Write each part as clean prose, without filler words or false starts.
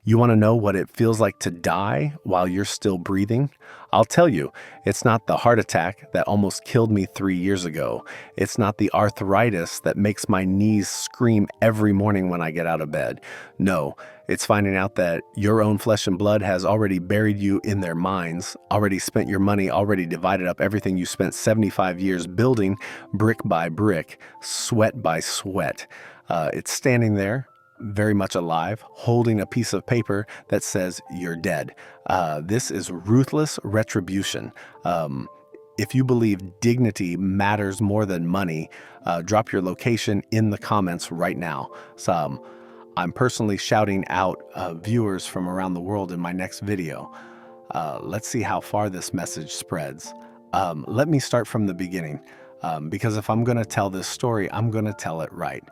You want to know what it feels like to die while you're still breathing? I'll tell you, it's not the heart attack that almost killed me 3 years ago. It's not the arthritis that makes my knees scream every morning when I get out of bed. No, it's finding out that your own flesh and blood has already buried you in their minds, already spent your money, already divided up everything you spent 75 years building, brick by brick, sweat by sweat. It's standing there, very much alive, holding a piece of paper that says you're dead. This is Ruthless Retribution. If you believe dignity matters more than money, drop your location in the comments right now. I'm personally shouting out viewers from around the world in my next video. Let's see how far this message spreads. Let me start from the beginning, because if I'm going to tell this story, I'm going to tell it right.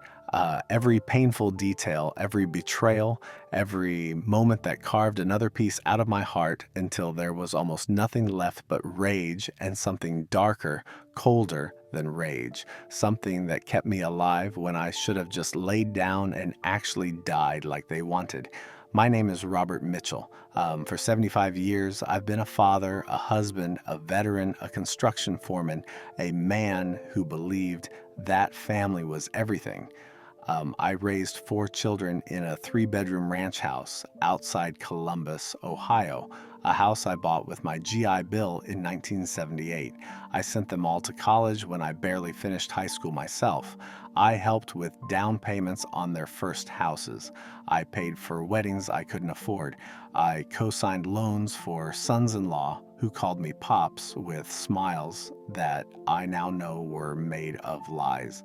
Every painful detail, every betrayal, every moment that carved another piece out of my heart until there was almost nothing left but rage and something darker, colder than rage. Something that kept me alive when I should have just laid down and actually died like they wanted. My name is Robert Mitchell. For 75 years, I've been a father, a husband, a veteran, a construction foreman, a man who believed that family was everything. I raised 4 children in a 3-bedroom ranch house outside Columbus, Ohio, a house I bought with my GI Bill in 1978. I sent them all to college when I barely finished high school myself. I helped with down payments on their first houses. I paid for weddings I couldn't afford. I co-signed loans for sons-in-law who called me Pops with smiles that I now know were made of lies.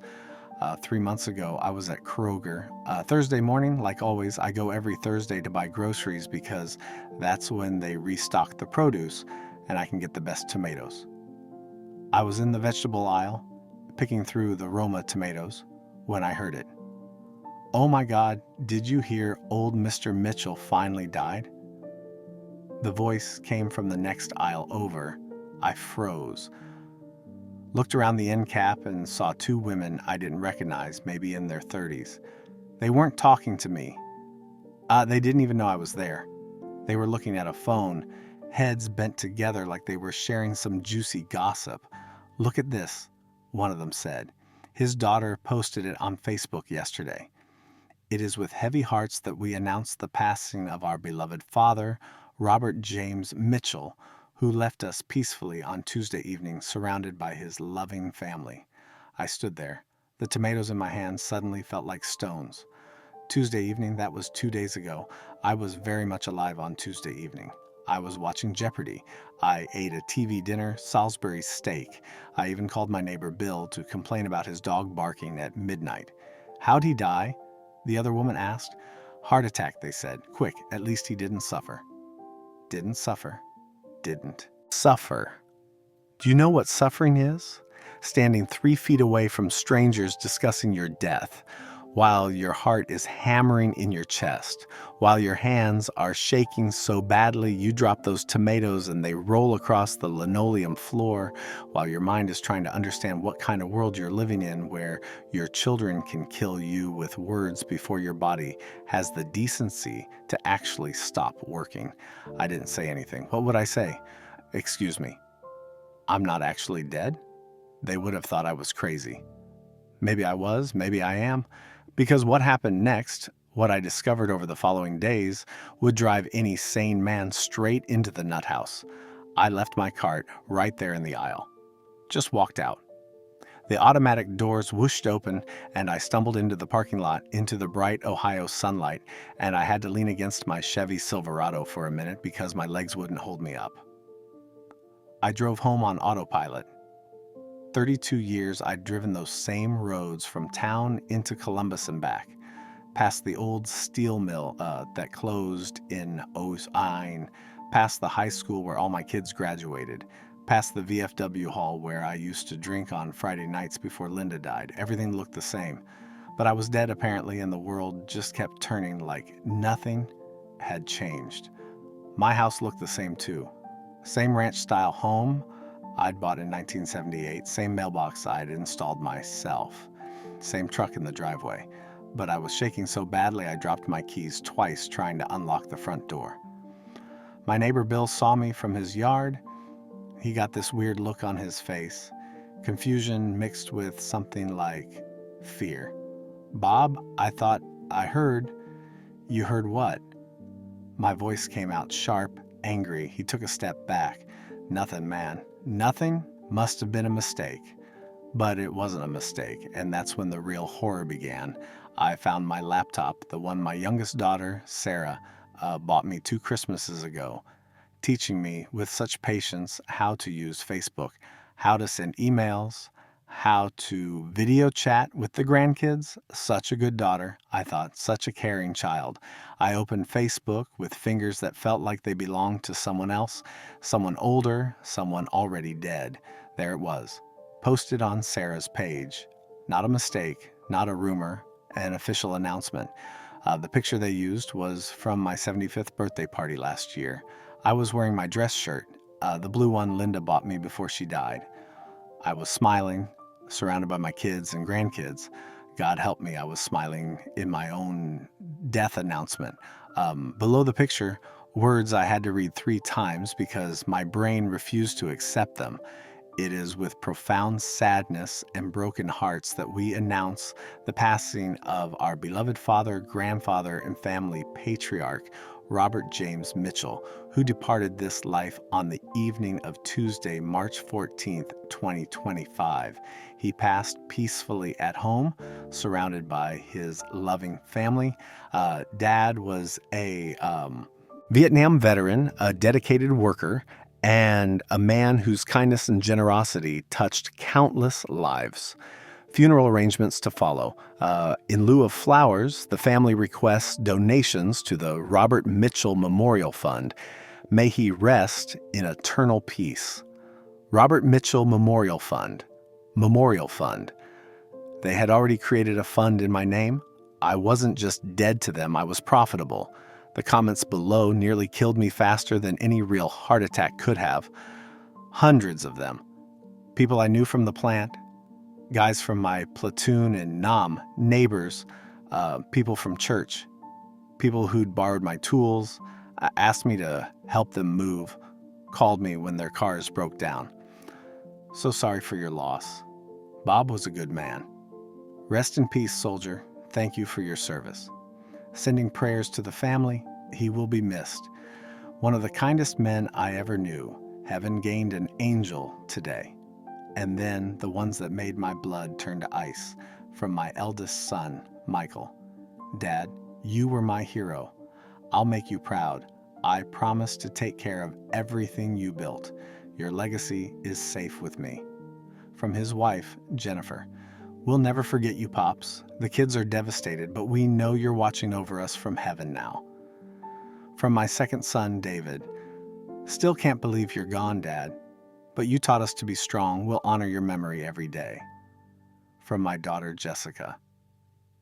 3 months ago, I was at Kroger. Thursday morning, like always, I go every Thursday to buy groceries because that's when they restock the produce and I can get the best tomatoes. I was in the vegetable aisle, picking through the Roma tomatoes, when I heard it. Oh my God, did you hear old Mr. Mitchell finally died? The voice came from the next aisle over. I froze. Looked around the end cap and saw 2 women I didn't recognize, maybe in their 30s. They weren't talking to me. They didn't even know I was there. They were looking at a phone, heads bent together like they were sharing some juicy gossip. Look at this, one of them said. His daughter posted it on Facebook yesterday. It is with heavy hearts that we announce the passing of our beloved father, Robert James Mitchell, who left us peacefully on Tuesday evening, surrounded by his loving family. I stood there. The tomatoes in my hand suddenly felt like stones. Tuesday evening, that was 2 days ago. I was very much alive on Tuesday evening. I was watching Jeopardy. I ate a TV dinner, Salisbury steak. I even called my neighbor Bill to complain about his dog barking at midnight. How'd he die? The other woman asked. Heart attack, they said. Quick, at least he didn't suffer. Didn't suffer. Didn't suffer. Do you know what suffering is? Standing 3 feet away from strangers discussing your death, while your heart is hammering in your chest, while your hands are shaking so badly you drop those tomatoes and they roll across the linoleum floor, while your mind is trying to understand what kind of world you're living in where your children can kill you with words before your body has the decency to actually stop working. I didn't say anything. What would I say? Excuse me. I'm not actually dead? They would have thought I was crazy. Maybe I was, maybe I am. Because what happened next, what I discovered over the following days, would drive any sane man straight into the nut house. I left my cart right there in the aisle. Just walked out. The automatic doors whooshed open, and I stumbled into the parking lot, into the bright Ohio sunlight, and I had to lean against my Chevy Silverado for a minute because my legs wouldn't hold me up. I drove home on autopilot. 32 years I'd driven those same roads from town into Columbus and back, past the old steel mill that closed in '09, past the high school where all my kids graduated, past the VFW hall where I used to drink on Friday nights before Linda died. Everything looked the same, but I was dead apparently, and the world just kept turning like nothing had changed. My house looked the same too. Same ranch-style home I'd bought in 1978, same mailbox I'd installed myself, same truck in the driveway. but I was shaking so badly I dropped my keys twice trying to unlock the front door. My neighbor Bill saw me from his yard. He got this weird look on his face, confusion mixed with something like fear. "Bob, I thought I heard." "You heard what?" My voice came out sharp, angry. He took a step back. "Nothing, man. Nothing? Must have been a mistake." But it wasn't a mistake, and that's when the real horror began. I found my laptop, the one my youngest daughter, Sarah, bought me 2 Christmases ago, teaching me with such patience how to use Facebook, how to send emails, how to video chat with the grandkids. Such a good daughter, I thought, such a caring child. I opened Facebook with fingers that felt like they belonged to someone else, someone older, someone already dead. There it was, posted on Sarah's page. Not a mistake, not a rumor, an official announcement. The picture they used was from my 75th birthday party last year. I was wearing my dress shirt, the blue one Linda bought me before she died. I was smiling, surrounded by my kids and grandkids. God help me, I was smiling in my own death announcement. Below the picture, words I had to read 3 times because my brain refused to accept them. It is with profound sadness and broken hearts that we announce the passing of our beloved father, grandfather, and family patriarch, Robert James Mitchell, who departed this life on the evening of Tuesday, March 14th, 2025. He passed peacefully at home, surrounded by his loving family. Dad was a Vietnam veteran, a dedicated worker, and a man whose kindness and generosity touched countless lives. Funeral arrangements to follow. In lieu of flowers, the family requests donations to the Robert Mitchell Memorial Fund. May he rest in eternal peace. Robert Mitchell Memorial Fund. Memorial Fund. They had already created a fund in my name. I wasn't just dead to them, I was profitable. The comments below nearly killed me faster than any real heart attack could have. Hundreds of them. People I knew from the plant, guys from my platoon in Nam, neighbors, people from church, people who'd borrowed my tools, asked me to help them move, called me when their cars broke down. So sorry for your loss. Bob was a good man. Rest in peace, soldier. Thank you for your service. Sending prayers to the family. He will be missed. One of the kindest men I ever knew. Heaven gained an angel today. And then the ones that made my blood turn to ice. From my eldest son, Michael. Dad, you were my hero. I'll make you proud. I promise to take care of everything you built. Your legacy is safe with me. From his wife, Jennifer. We'll never forget you, Pops. The kids are devastated, but we know you're watching over us from heaven now. From my second son, David. Still can't believe you're gone, Dad. But you taught us to be strong. We'll honor your memory every day. From my daughter, Jessica.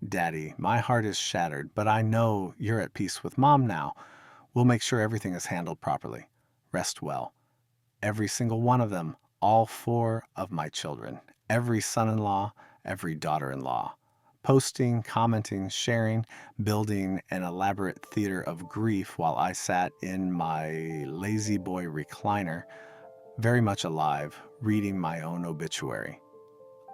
Daddy, my heart is shattered, but I know you're at peace with Mom now. We'll make sure everything is handled properly. Rest well. Every single one of them, all 4 of my children, every son-in-law, every daughter-in-law. Posting, commenting, sharing, building an elaborate theater of grief while I sat in my lazy boy recliner, very much alive, reading my own obituary.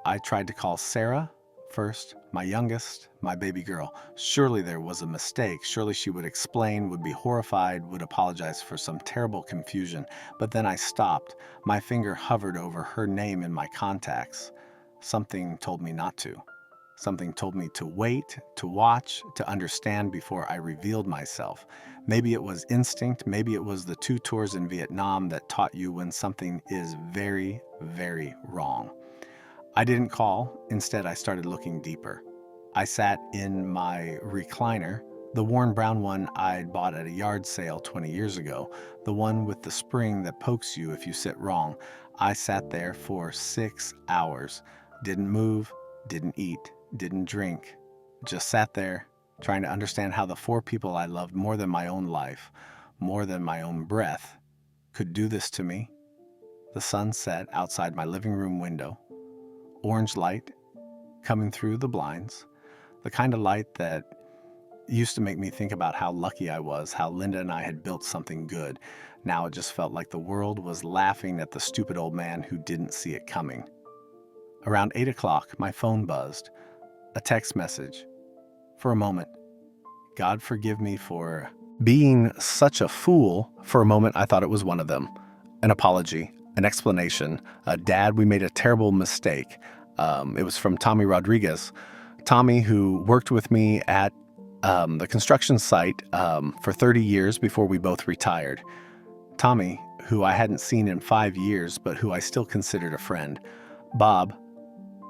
I tried to call Sarah first, my youngest, my baby girl. Surely there was a mistake. Surely she would explain, would be horrified, would apologize for some terrible confusion. But then I stopped. My finger hovered over her name in my contacts. Something told me not to. Something told me to wait, to watch, to understand before I revealed myself. Maybe it was instinct, maybe it was the 2 tours in Vietnam that taught you when something is very, very wrong. I didn't call, instead I started looking deeper. I sat in my recliner, the worn brown one I'd bought at a yard sale 20 years ago, the one with the spring that pokes you if you sit wrong. I sat there for 6 hours, didn't move, didn't eat, didn't drink, just sat there trying to understand how the 4 people I loved more than my own life, more than my own breath, could do this to me. The sun set outside my living room window, orange light coming through the blinds. the kind of light that used to make me think about how lucky I was, how Linda and I had built something good. Now it just felt like the world was laughing at the stupid old man who didn't see it coming. Around 8 o'clock, my phone buzzed. A text message. For a moment, God forgive me for being such a fool. For a moment, I thought it was one of them. An apology, an explanation. Dad, we made a terrible mistake. It was from Tommy Rodriguez. Tommy, who worked with me at the construction site for 30 years before we both retired. Tommy, who I hadn't seen in 5 years, but who I still considered a friend. Bob,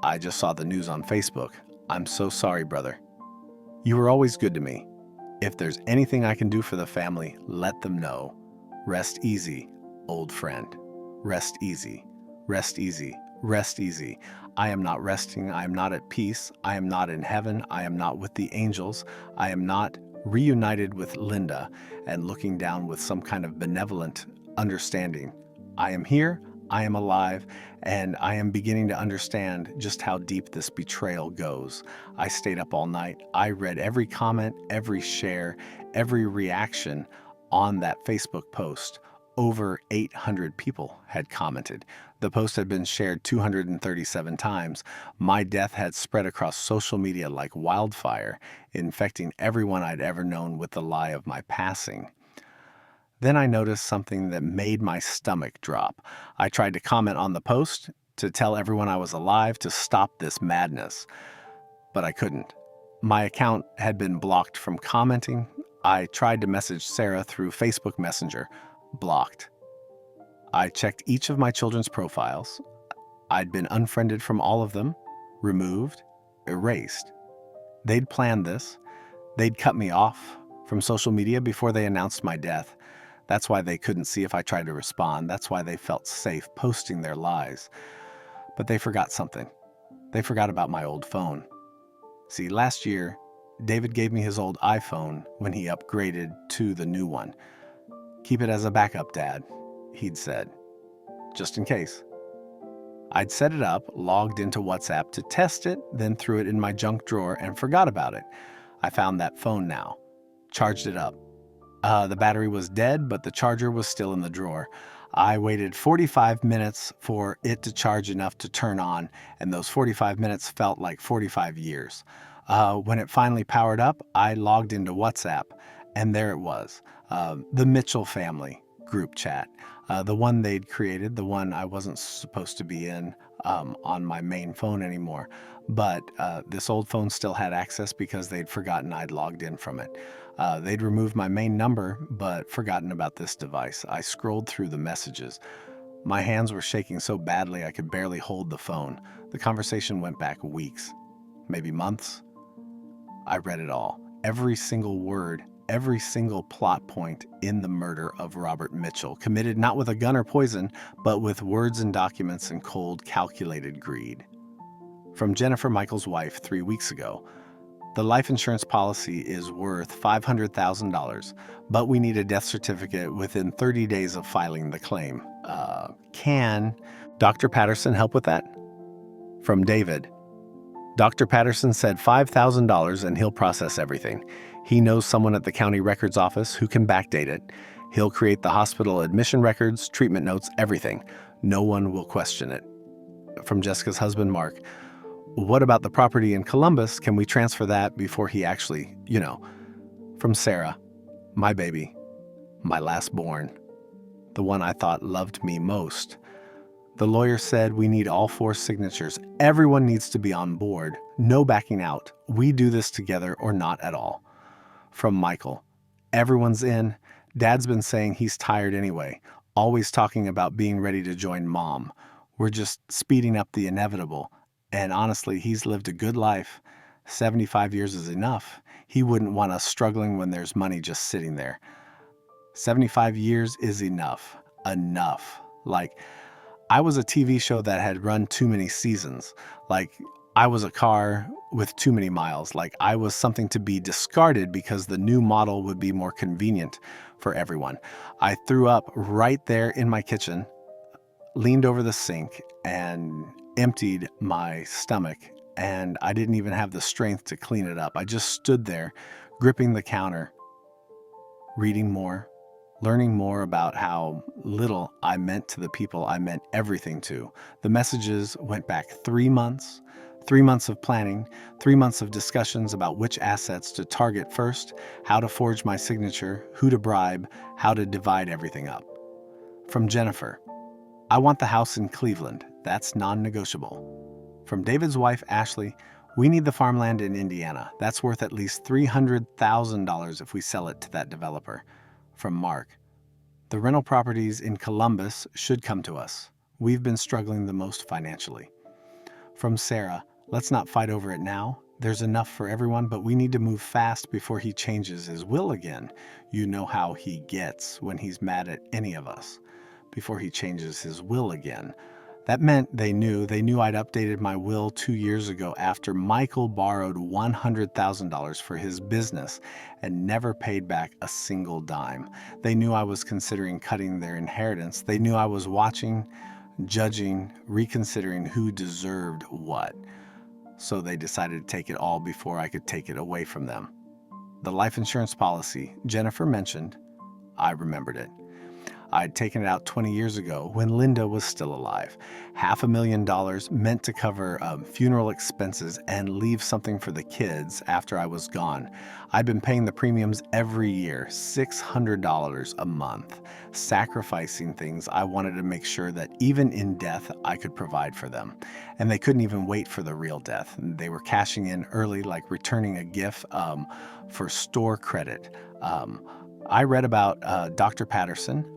I just saw the news on Facebook. I'm so sorry, brother. You were always good to me. If there's anything I can do for the family, let them know. Rest easy, old friend. Rest easy. Rest easy. Rest easy. I am not resting. I am not at peace. I am not in heaven. I am not with the angels. I am not reunited with Linda and looking down with some kind of benevolent understanding. I am here. I am alive, and I am beginning to understand just how deep this betrayal goes. I stayed up all night. I read every comment, every share, every reaction on that Facebook post. Over 800 people had commented. The post had been shared 237 times. My death had spread across social media like wildfire, infecting everyone I'd ever known with the lie of my passing. Then I noticed something that made my stomach drop. I tried to comment on the post, to tell everyone I was alive, to stop this madness. But I couldn't. My account had been blocked from commenting. I tried to message Sarah through Facebook Messenger. Blocked. I checked each of my children's profiles. I'd been unfriended from all of them, removed, erased. They'd planned this. They'd cut me off from social media before they announced my death. That's why they couldn't see if I tried to respond. That's why they felt safe posting their lies. But they forgot something. They forgot about my old phone. See, last year, David gave me his old iPhone when he upgraded to the new one. Keep it as a backup, Dad, he'd said, just in case. I'd set it up, logged into WhatsApp to test it, then threw it in my junk drawer and forgot about it. I found that phone now, charged it up. The battery was dead, but the charger was still in the drawer. I waited 45 minutes for it to charge enough to turn on, and those 45 minutes felt like 45 years. When it finally powered up, I logged into WhatsApp, and there it was, the Mitchell family group chat, the one they'd created, the one I wasn't supposed to be in on my main phone anymore. But this old phone still had access because they'd forgotten I'd logged in from it. They'd removed my main number, but forgotten about this device. I scrolled through the messages. My hands were shaking so badly I could barely hold the phone. The conversation went back weeks, maybe months. I read it all, every single word, every single plot point in the murder of Robert Mitchell, committed not with a gun or poison, but with words and documents and cold, calculated greed. From Jennifer Michael's wife 3 weeks ago, the life insurance policy is worth $500,000, but we need a death certificate within 30 days of filing the claim. Can Dr. Patterson help with that? From David. Dr. Patterson said $5,000 and he'll process everything. He knows someone at the county records office who can backdate it. He'll create the hospital admission records, treatment notes, everything. No one will question it. From Jessica's husband, Mark. What about the property in Columbus? Can we transfer that before he actually, From Sarah, my baby, my last born, the one I thought loved me most. The lawyer said we need all 4 signatures. Everyone needs to be on board. No backing out. We do this together or not at all. From Michael. Everyone's in. Dad's been saying he's tired anyway, always talking about being ready to join Mom. We're just speeding up the inevitable. And honestly, he's lived a good life. 75 years is enough. He wouldn't want us struggling when there's money just sitting there. 75 years is enough. Enough. Like, I was a TV show that had run too many seasons. Like, I was a car with too many miles. Like, I was something to be discarded because the new model would be more convenient for everyone. I threw up right there in my kitchen, leaned over the sink, and emptied my stomach and I didn't even have the strength to clean it up. I just stood there, gripping the counter, reading more, learning more about how little I meant to the people I meant everything to. The messages went back 3 months, 3 months of planning, 3 months of discussions about which assets to target first, how to forge my signature, who to bribe, how to divide everything up. From Jennifer, I want the house in Cleveland. That's non-negotiable. From David's wife, Ashley, we need the farmland in Indiana. That's worth at least $300,000 if we sell it to that developer. From Mark, the rental properties in Columbus should come to us. We've been struggling the most financially. From Sarah, let's not fight over it now. There's enough for everyone, but we need to move fast before he changes his will again. You know how he gets when he's mad at any of us. Before he changes his will again. That meant they knew I'd updated my will 2 years ago after Michael borrowed $100,000 for his business and never paid back a single dime. They knew I was considering cutting their inheritance. They knew I was watching, judging, reconsidering who deserved what. So they decided to take it all before I could take it away from them. The life insurance policy Jennifer mentioned, I remembered it. I'd taken it out 20 years ago when Linda was still alive. $500,000 meant to cover funeral expenses and leave something for the kids after I was gone. I'd been paying the premiums every year, $600 a month, sacrificing things I wanted to make sure that even in death I could provide for them. And they couldn't even wait for the real death. They were cashing in early, like returning a gift for store credit. I read about Dr. Patterson,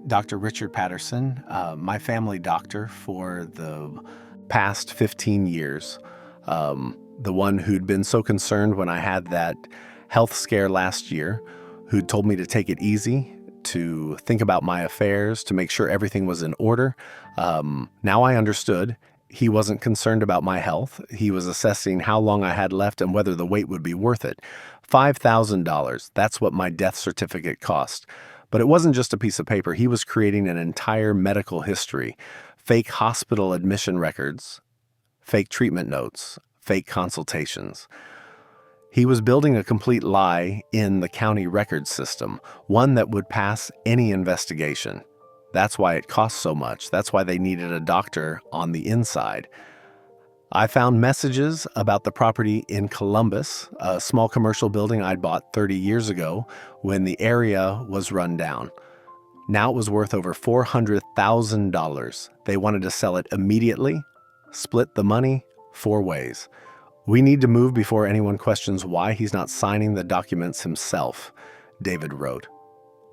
Dr. Richard Patterson, my family doctor for the past 15 years, the one who'd been so concerned when I had that health scare last year, who'd told me to take it easy, to think about my affairs, to make sure everything was in order. Now I understood. He wasn't concerned about my health. He was assessing how long I had left and whether the wait would be worth it. $5,000, that's what my death certificate cost. But it wasn't just a piece of paper. He was creating an entire medical history, fake hospital admission records, fake treatment notes, fake consultations. He was building a complete lie in the county record system, one that would pass any investigation. That's why it cost so much. That's why they needed a doctor on the inside. I found messages about the property in Columbus, a small commercial building I'd bought 30 years ago when the area was run down. Now it was worth over $400,000. They wanted to sell it immediately, split the money 4 ways. We need to move before anyone questions why he's not signing the documents himself, David wrote.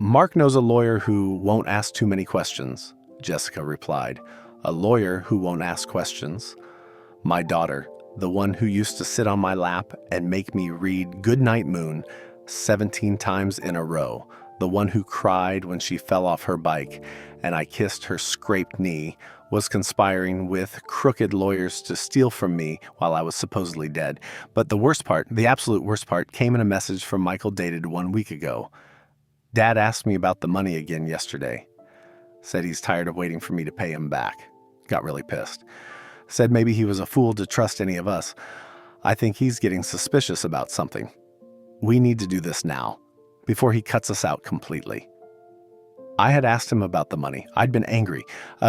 Mark knows a lawyer who won't ask too many questions, Jessica replied. A lawyer who won't ask questions. My daughter, the one who used to sit on my lap and make me read Goodnight Moon 17 times in a row, the one who cried when she fell off her bike and I kissed her scraped knee, was conspiring with crooked lawyers to steal from me while I was supposedly dead. But the worst part, the absolute worst part, came in a message from Michael dated 1 week ago. Dad asked me about the money again yesterday. Said he's tired of waiting for me to pay him back. Got really pissed. Said maybe he was a fool to trust any of us. I think he's getting suspicious about something. We need to do this now, before he cuts us out completely. I had asked him about the money. I'd been angry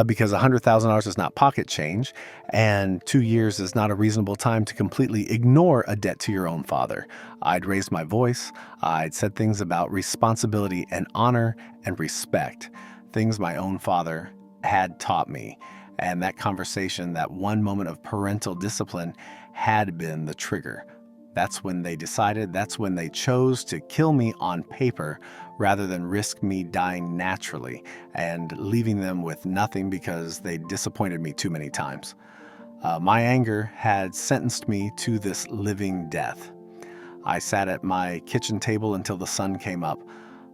because $100,000 is not pocket change, and 2 years is not a reasonable time to completely ignore a debt to your own father. I'd raised my voice. I'd said things about responsibility and honor and respect, things my own father had taught me. And that conversation, that one moment of parental discipline, had been the trigger. That's when they decided, that's when they chose to kill me on paper rather than risk me dying naturally and leaving them with nothing because they disappointed me too many times. My anger had sentenced me to this living death. I sat at my kitchen table until the sun came up.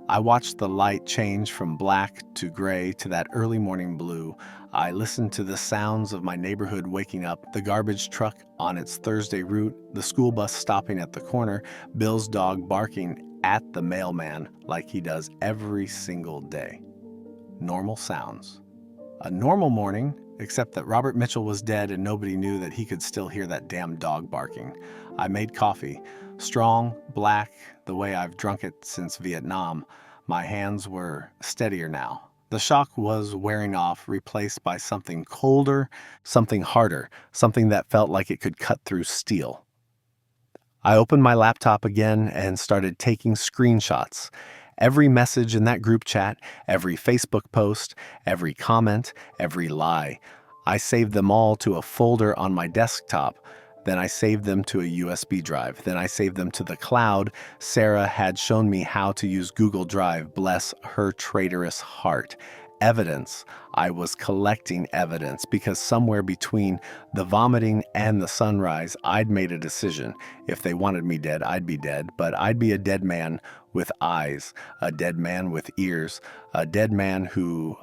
I watched the light change from black to gray to that early morning blue. I listened to the sounds of my neighborhood waking up, the garbage truck on its Thursday route, the school bus stopping at the corner, Bill's dog barking at the mailman like he does every single day. Normal sounds A normal morning, except that Robert Mitchell was dead and nobody knew that he could still hear that damn dog barking. I made coffee. Strong, black, the way I've drunk it since Vietnam. My hands were steadier now. The shock was wearing off, replaced by something colder, something harder, something that felt like it could cut through steel. I opened my laptop again and started taking screenshots. Every message in that group chat, every Facebook post, every comment, every lie. I saved them all to a folder on my desktop. Then I saved them to a USB drive. Then I saved them to the cloud. Sarah had shown me how to use Google Drive, bless her traitorous heart. Evidence. I was collecting evidence because somewhere between the vomiting and the sunrise, I'd made a decision. If they wanted me dead, I'd be dead, but I'd be a dead man with eyes, a dead man with ears, a dead man who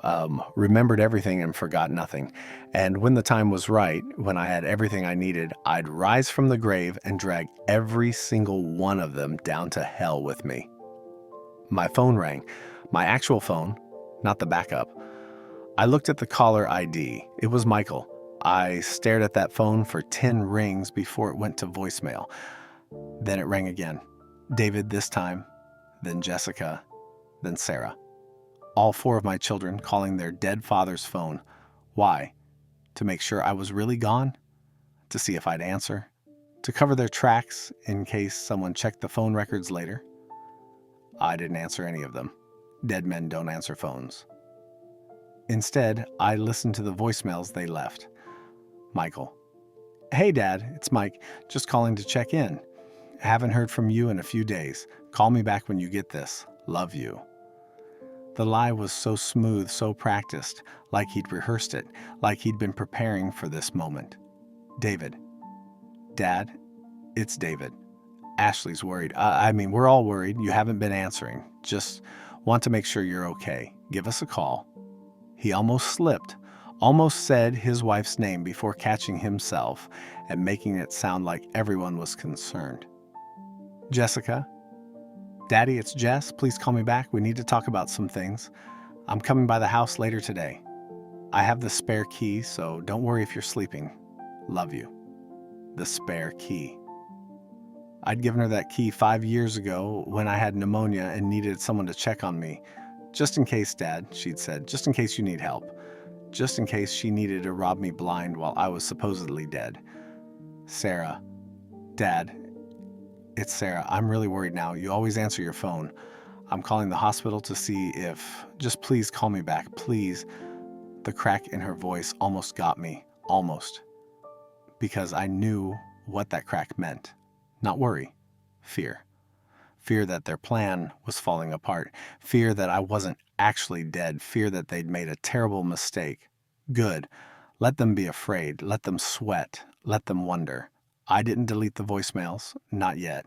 remembered everything and forgot nothing. And when the time was right, when I had everything I needed, I'd rise from the grave and drag every single one of them down to hell with me. My phone rang. My actual phone, not the backup. I looked at the caller ID. It was Michael. I stared at that phone for 10 rings before it went to voicemail. Then it rang again. David this time, then Jessica, then Sarah. All 4 of my children calling their dead father's phone. Why? To make sure I was really gone? To see if I'd answer? To cover their tracks in case someone checked the phone records later? I didn't answer any of them. Dead men don't answer phones. Instead, I listened to the voicemails they left. Michael. Hey, Dad, it's Mike. Just calling to check in. Haven't heard from you in a few days. Call me back when you get this. Love you. The lie was so smooth, so practiced, like he'd rehearsed it, like he'd been preparing for this moment. David. Dad, it's David. Ashley's worried. We're all worried. You haven't been answering. Just want to make sure you're okay. Give us a call. He almost slipped, almost said his wife's name before catching himself and making it sound like everyone was concerned. Jessica. Daddy, it's Jess. Please call me back. We need to talk about some things. I'm coming by the house later today. I have the spare key, so don't worry if you're sleeping. Love you. The spare key. I'd given her that key 5 years ago when I had pneumonia and needed someone to check on me. Just in case, Dad, she'd said. Just in case you need help. Just in case she needed to rob me blind while I was supposedly dead. Sarah. Dad. It's Sarah. I'm really worried now. You always answer your phone. I'm calling the hospital to see if... Just please call me back, please. The crack in her voice almost got me. Almost. Because I knew what that crack meant. Not worry. Fear. Fear that their plan was falling apart. Fear that I wasn't actually dead. Fear that they'd made a terrible mistake. Good. Let them be afraid. Let them sweat. Let them wonder. I didn't delete the voicemails. Not yet.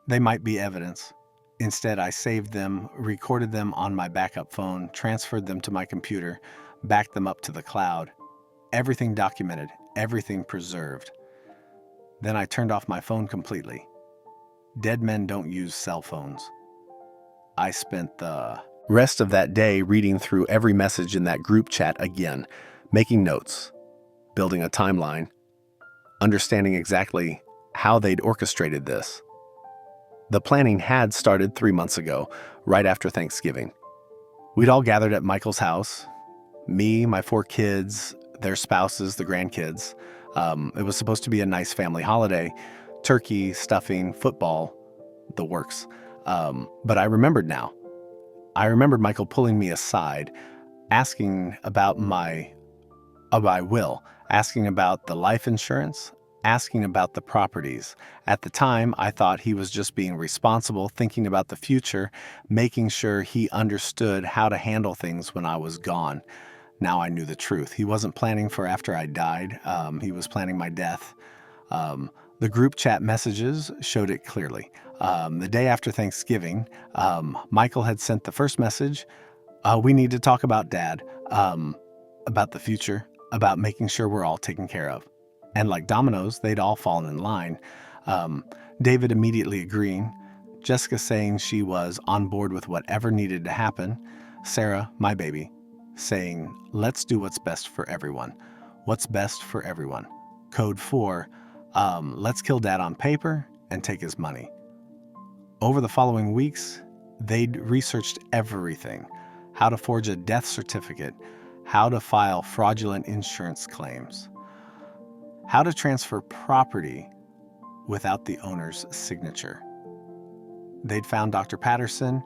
They might be evidence. Instead, I saved them, recorded them on my backup phone, transferred them to my computer, backed them up to the cloud. Everything documented. Everything preserved. Then I turned off my phone completely. Dead men don't use cell phones. I spent the rest of that day reading through every message in that group chat again, making notes, building a timeline, understanding exactly how they'd orchestrated this. The planning had started 3 months ago, right after Thanksgiving. We'd all gathered at Michael's house, me, my 4 kids, their spouses, the grandkids. It was supposed to be a nice family holiday, turkey, stuffing, football, the works. But I remembered now. I remembered Michael pulling me aside, asking about my will, asking about the life insurance, asking about the properties. At the time, I thought he was just being responsible, thinking about the future, making sure he understood how to handle things when I was gone. Now I knew the truth. He wasn't planning for after I died. He was planning my death. The group chat messages showed it clearly. The day after Thanksgiving, Michael had sent the first message. We need to talk about Dad, about the future, about making sure we're all taken care of. And like dominoes, they'd all fallen in line. David immediately agreeing. Jessica saying she was on board with whatever needed to happen. Sarah, my baby, saying, let's do what's best for everyone. What's best for everyone? Code 4, let's kill Dad on paper and take his money. Over the following weeks, they'd researched everything: how to forge a death certificate, how to file fraudulent insurance claims, how to transfer property without the owner's signature. They'd found Dr. Patterson,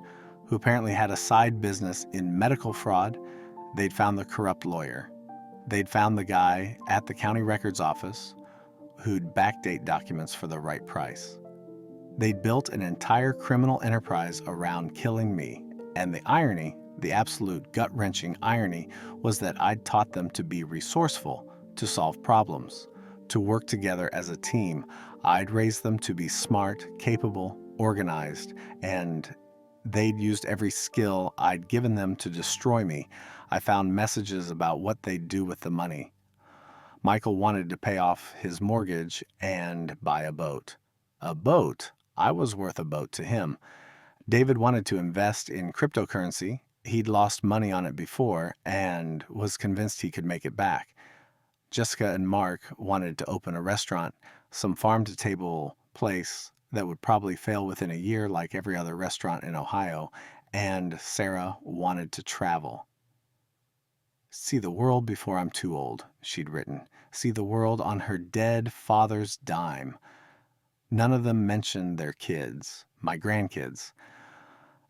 who apparently had a side business in medical fraud. They'd found the corrupt lawyer. They'd found the guy at the county records office who'd backdate documents for the right price. They'd built an entire criminal enterprise around killing me, and the irony, the absolute gut-wrenching irony, was that I'd taught them to be resourceful, to solve problems, to work together as a team. I'd raised them to be smart, capable, organized, and they'd used every skill I'd given them to destroy me. I found messages about what they'd do with the money. Michael wanted to pay off his mortgage and buy a boat. A boat? I was worth a boat to him. David wanted to invest in cryptocurrency. He'd lost money on it before and was convinced he could make it back. Jessica and Mark wanted to open a restaurant, some farm-to-table place that would probably fail within a year like every other restaurant in Ohio, and Sarah wanted to travel. See the world before I'm too old, she'd written. See the world on her dead father's dime. None of them mentioned their kids, my grandkids.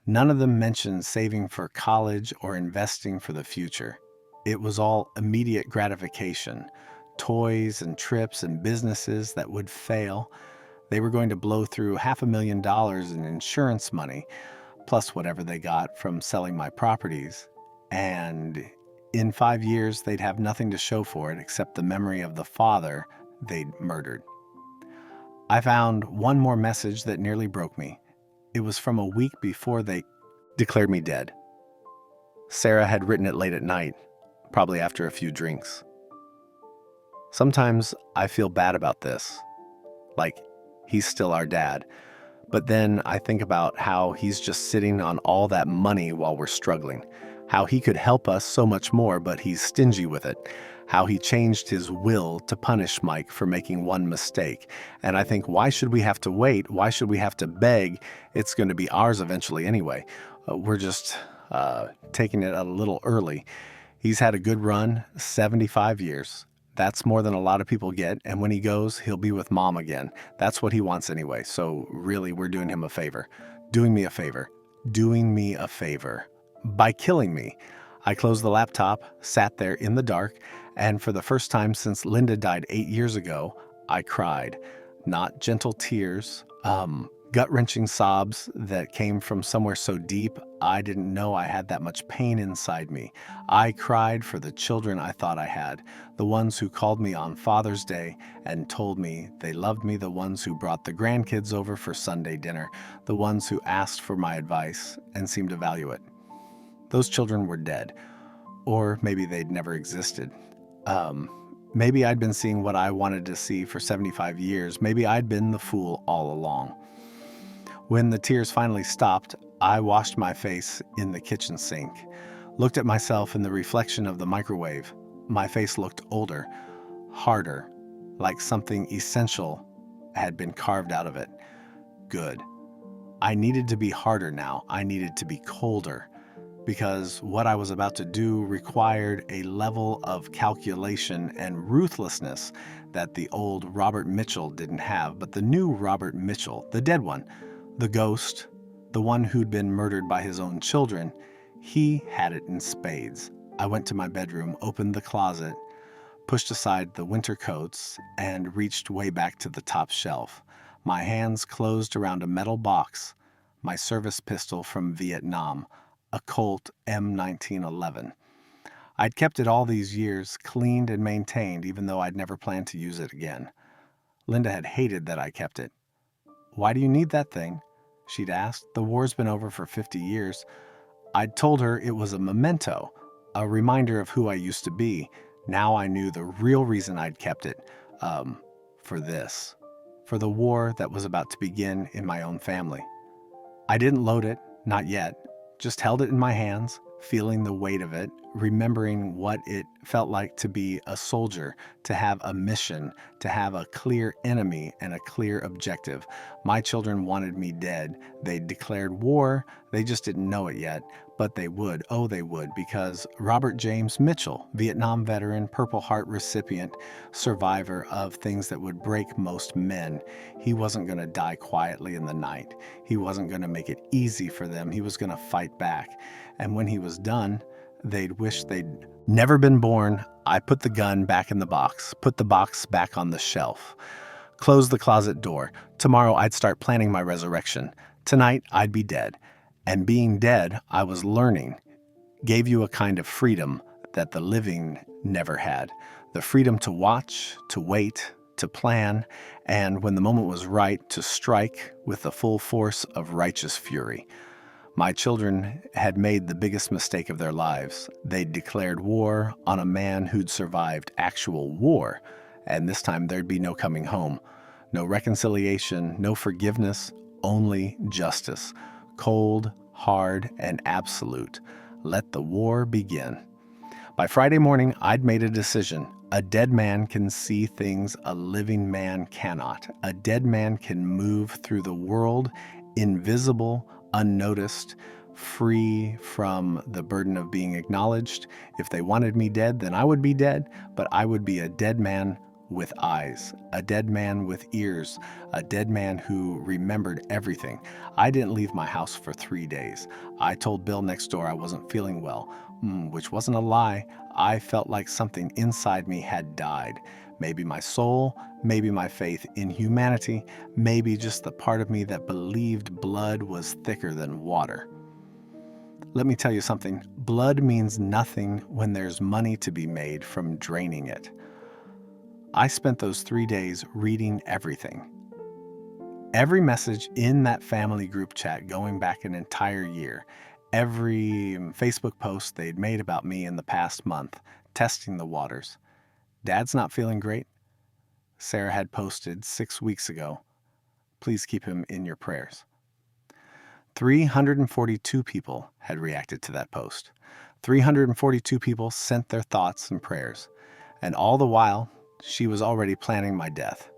None of them mentioned saving for college or investing for the future. It was all immediate gratification, toys and trips and businesses that would fail. They were going to blow through $500,000 in insurance money, plus whatever they got from selling my properties. And in 5 years, they'd have nothing to show for it except the memory of the father they'd murdered. I found one more message that nearly broke me. It was from a week before they declared me dead. Sarah had written it late at night, probably after a few drinks. Sometimes I feel bad about this, like he's still our dad. But then I think about how he's just sitting on all that money while we're struggling, how he could help us so much more, but he's stingy with it, how he changed his will to punish Mike for making one mistake. And I think, why should we have to wait? Why should we have to beg? It's going to be ours eventually anyway. We're just taking it a little early. He's had a good run, 75 years. That's more than a lot of people get, and when he goes, he'll be with Mom again. That's what he wants anyway, so really we're doing him a favor. Doing me a favor. Doing me a favor. By killing me. I closed the laptop, sat there in the dark, and for the first time since Linda died 8 years ago, I cried. Not gentle tears, gut-wrenching sobs that came from somewhere so deep I didn't know I had that much pain inside me. I cried for the children I thought I had, the ones who called me on Father's Day and told me they loved me, the ones who brought the grandkids over for Sunday dinner, the ones who asked for my advice and seemed to value it. Those children were dead, or maybe they'd never existed. Maybe I'd been seeing what I wanted to see for 75 years. Maybe I'd been the fool all along. When the tears finally stopped, I washed my face in the kitchen sink, looked at myself in the reflection of the microwave. My face looked older, harder, like something essential had been carved out of it. Good. I needed to be harder now. I needed to be colder, because what I was about to do required a level of calculation and ruthlessness that the old Robert Mitchell didn't have. But the new Robert Mitchell, the dead one, the ghost, the one who'd been murdered by his own children, he had it in spades. I went to my bedroom, opened the closet, pushed aside the winter coats, and reached way back to the top shelf. My hands closed around a metal box, my service pistol from Vietnam, a Colt M1911. I'd kept it all these years, cleaned and maintained, even though I'd never planned to use it again. Linda had hated that I kept it. "Why do you need that thing?" she'd asked. "The war's been over for 50 years. I'd told her it was a memento, a reminder of who I used to be. Now I knew the real reason I'd kept it. For this. For the war that was about to begin in my own family. I didn't load it, not yet. Just held it in my hands, feeling the weight of it, remembering what it felt like to be a soldier, to have a mission, to have a clear enemy and a clear objective. My children wanted me dead. They declared war. They just didn't know it yet, but they would. Oh, they would, because Robert James Mitchell, Vietnam veteran, Purple Heart recipient, survivor of things that would break most men, he wasn't going to die quietly in the night. He wasn't going to make it easy for them. He was going to fight back. And when he was done, they'd wish they'd never been born. I put the gun back in the box, put the box back on the shelf, closed the closet door. Tomorrow I'd start planning my resurrection. Tonight I'd be dead. And being dead, I was learning, gave you a kind of freedom that the living never had. The freedom to watch, to wait, to plan, and when the moment was right, to strike with the full force of righteous fury. My children had made the biggest mistake of their lives. They'd declared war on a man who'd survived actual war, and this time there'd be no coming home. No reconciliation, no forgiveness, only justice. Cold, hard, and absolute. Let the war begin. By Friday morning, I'd made a decision. A dead man can see things a living man cannot. A dead man can move through the world, invisible, unnoticed, free from the burden of being acknowledged. If they wanted me dead, then I would be dead, but I would be a dead man with eyes, a dead man with ears, a dead man who remembered everything. I didn't leave my house for 3 days. I told Bill next door I wasn't feeling well, which wasn't a lie. I felt like something inside me had died. Maybe my soul, maybe my faith in humanity, maybe just the part of me that believed blood was thicker than water. Let me tell you something. Blood means nothing when there's money to be made from draining it. I spent those 3 days reading everything. Every message in that family group chat going back an entire year. Every Facebook post they'd made about me in the past month, testing the waters. Dad's not feeling great. Sarah had posted 6 weeks ago. Please keep him in your prayers. 342 people had reacted to that post. 342 people sent their thoughts and prayers. And all the while, she was already planning my death.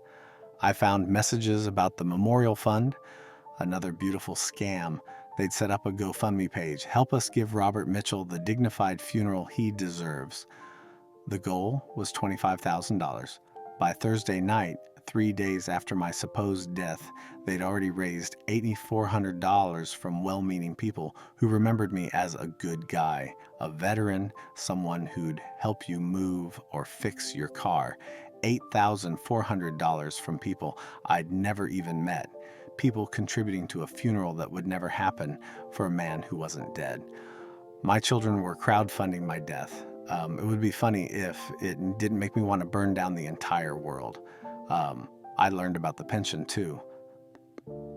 I found messages about the memorial fund, another beautiful scam. They'd set up a GoFundMe page. Help us give Robert Mitchell the dignified funeral he deserves. The goal was $25,000. By Thursday night, 3 days after my supposed death, they'd already raised $8,400 from well-meaning people who remembered me as a good guy, a veteran, someone who'd help you move or fix your car. $8,400 from people I'd never even met. People contributing to a funeral that would never happen for a man who wasn't dead. My children were crowdfunding my death. It would be funny if it didn't make me want to burn down the entire world. I learned about the pension too.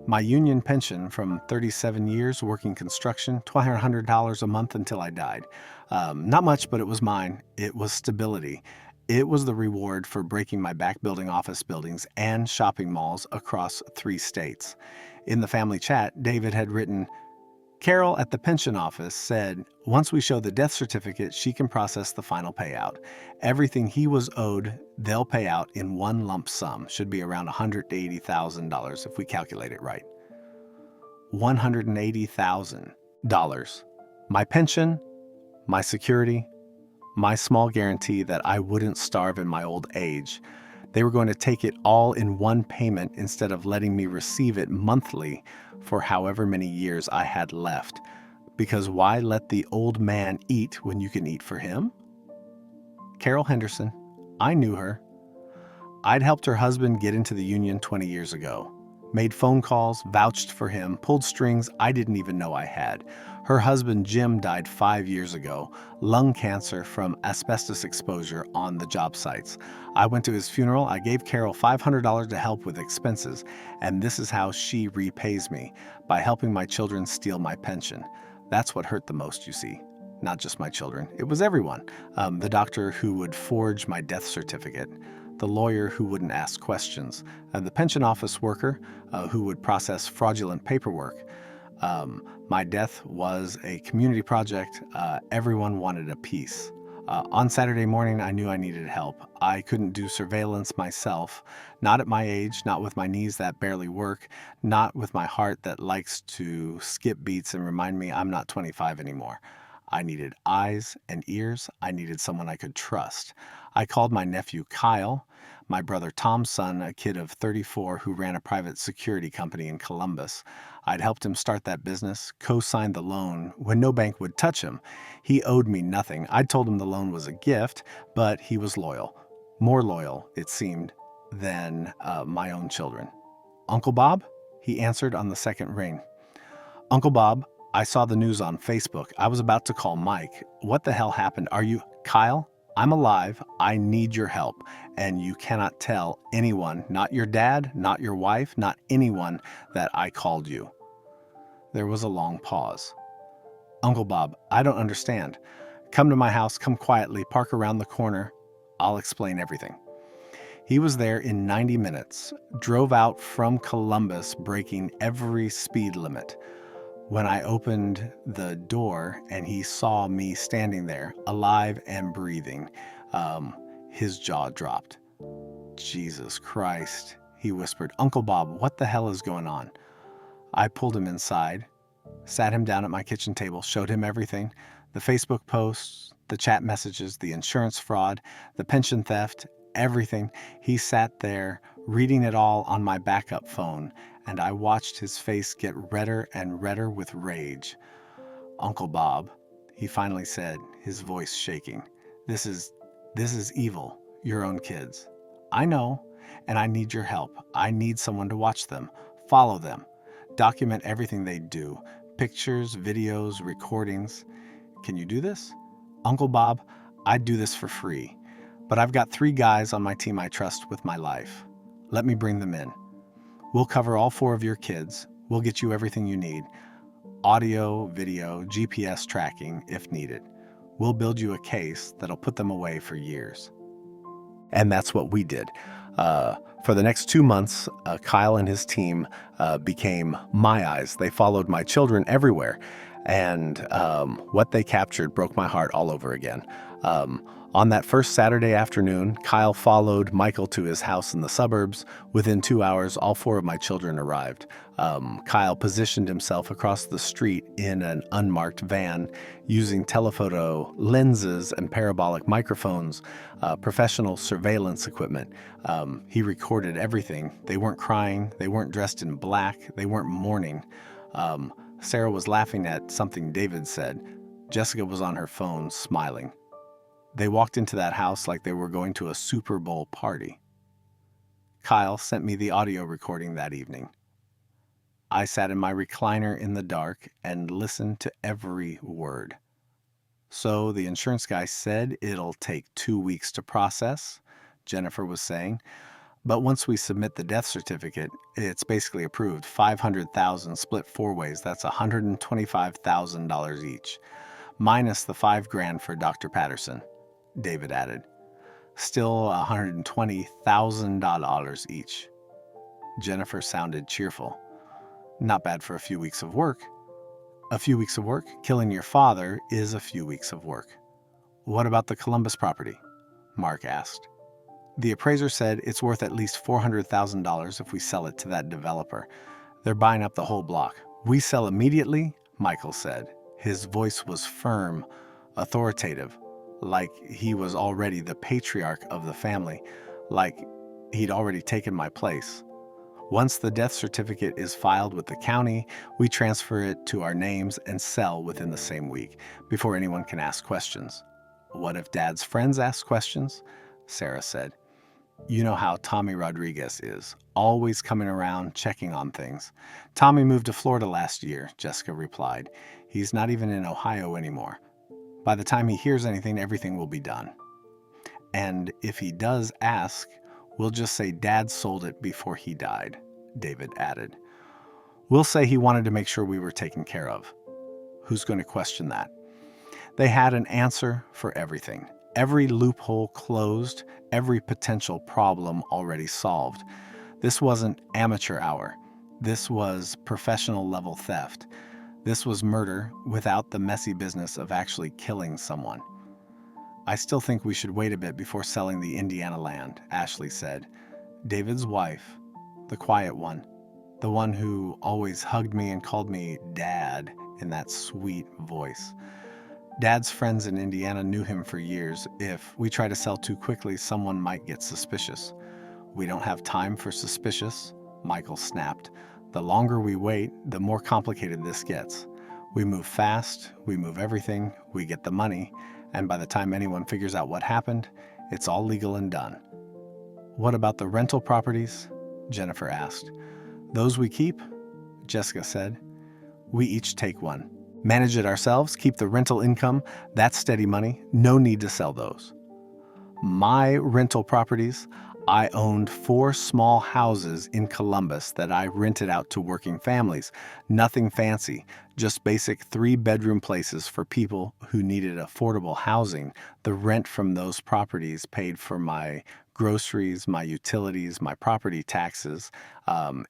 My union pension from 37 years working construction, $1,200 a month until I died. Not much, but it was mine. It was stability. It was the reward for breaking my back building office buildings and shopping malls across 3 states. In the family chat, David had written, Carol at the pension office said, once we show the death certificate, she can process the final payout. Everything he was owed, they'll pay out in one lump sum. Should be around $180,000 if we calculate it right. $180,000. My pension, my security, my small guarantee that I wouldn't starve in my old age. They were going to take it all in one payment instead of letting me receive it monthly for however many years I had left. Because why let the old man eat when you can eat for him? Carol Henderson, I knew her. I'd helped her husband get into the union 20 years ago. Made phone calls, vouched for him, pulled strings I didn't even know I had. Her husband Jim died 5 years ago, lung cancer from asbestos exposure on the job sites. I went to his funeral. I gave Carol $500 to help with expenses, and this is how she repays me, by helping my children steal my pension. That's what hurt the most, you see. Not just my children. It was everyone. The doctor who would forge my death certificate, the lawyer who wouldn't ask questions, the pension office worker who would process fraudulent paperwork. My death was a community project. Everyone wanted a piece. On Saturday morning, I knew I needed help. I couldn't do surveillance myself, not at my age, not with my knees that barely work, not with my heart that likes to skip beats and remind me I'm not 25 anymore. I needed eyes and ears. I needed someone I could trust. I called my nephew Kyle, my brother Tom's son, a kid of 34 who ran a private security company in Columbus. I'd helped him start that business, co-signed the loan when no bank would touch him. He owed me nothing. I'd told him the loan was a gift, but he was loyal. More loyal, it seemed, than my own children. Uncle Bob? He answered on the second ring. Uncle Bob, I saw the news on Facebook. I was about to call Mike. What the hell happened? Are you... Kyle? I'm alive. I need your help. And you cannot tell anyone, not your dad, not your wife, not anyone, that I called you. There was a long pause. Uncle Bob, I don't understand. Come to my house, come quietly, park around the corner. I'll explain everything. He was there in 90 minutes, drove out from Columbus, breaking every speed limit. When I opened the door and he saw me standing there, alive and breathing, his jaw dropped. Jesus Christ, he whispered. Uncle Bob, what the hell is going on? I pulled him inside, sat him down at my kitchen table, showed him everything, the Facebook posts, the chat messages, the insurance fraud, the pension theft, everything. He sat there reading it all on my backup phone, and I watched his face get redder and redder with rage. Uncle Bob, he finally said, his voice shaking, This is evil, your own kids. I know, and I need your help. I need someone to watch them, follow them, document everything they do, pictures, videos, recordings. Can you do this? Uncle Bob, I'd do this for free, but I've got 3 guys on my team I trust with my life. Let me bring them in. We'll cover all 4 of your kids. We'll get you everything you need. Audio, video, GPS tracking if needed. We'll build you a case that'll put them away for years. And that's what we did. For the next 2 months, Kyle and his team became my eyes. They followed my children everywhere. And what they captured broke my heart all over again. On that first Saturday afternoon, Kyle followed Michael to his house in the suburbs. Within 2 hours, all 4 of my children arrived. Kyle positioned himself across the street in an unmarked van using telephoto lenses and parabolic microphones, professional surveillance equipment. He recorded everything. They weren't crying. They weren't dressed in black. They weren't mourning. Sarah was laughing at something David said. Jessica was on her phone, smiling. They walked into that house like they were going to a Super Bowl party. Kyle sent me the audio recording that evening. I sat in my recliner in the dark and listened to every word. So the insurance guy said it'll take 2 weeks to process, Jennifer was saying. But once we submit the death certificate, it's basically approved. $500,000 split 4 ways. That's $125,000 each, minus the $5,000 for Dr. Patterson, David added. Still $120,000 each. Jennifer sounded cheerful. Not bad for a few weeks of work. A few weeks of work? Killing your father is a few weeks of work. What about the Columbus property? Mark asked. The appraiser said it's worth at least $400,000 if we sell it to that developer. They're buying up the whole block. We sell immediately, Michael said. His voice was firm, authoritative, like he was already the patriarch of the family, like he'd already taken my place. Once the death certificate is filed with the county, we transfer it to our names and sell within the same week, before anyone can ask questions. What if Dad's friends ask questions? Sarah said. You know how Tommy Rodriguez is, always coming around, checking on things. Tommy moved to Florida last year, Jessica replied. He's not even in Ohio anymore. By the time he hears anything, everything will be done. And if he does ask, we'll just say Dad sold it before he died, David added. We'll say he wanted to make sure we were taken care of. Who's going to question that? They had an answer for everything. Every loophole closed, every potential problem already solved. This wasn't amateur hour. This was professional level theft. This was murder without the messy business of actually killing someone. I still think we should wait a bit before selling the Indiana land, Ashley said. David's wife, the quiet one, the one who always hugged me and called me Dad in that sweet voice. Dad's friends in Indiana knew him for years. If we try to sell too quickly, someone might get suspicious. We don't have time for suspicious, Michael snapped. The longer we wait, the more complicated this gets. We move fast, we move everything, we get the money, and by the time anyone figures out what happened, it's all legal and done. What about the rental properties? Jennifer asked. Those we keep? Jessica said. We each take one. Manage it ourselves, keep the rental income, that's steady money, no need to sell those. My rental properties, I owned 4 small houses in Columbus that I rented out to working families. Nothing fancy, just basic 3-bedroom places for people who needed affordable housing. The rent from those properties paid for my groceries, my utilities, my property taxes.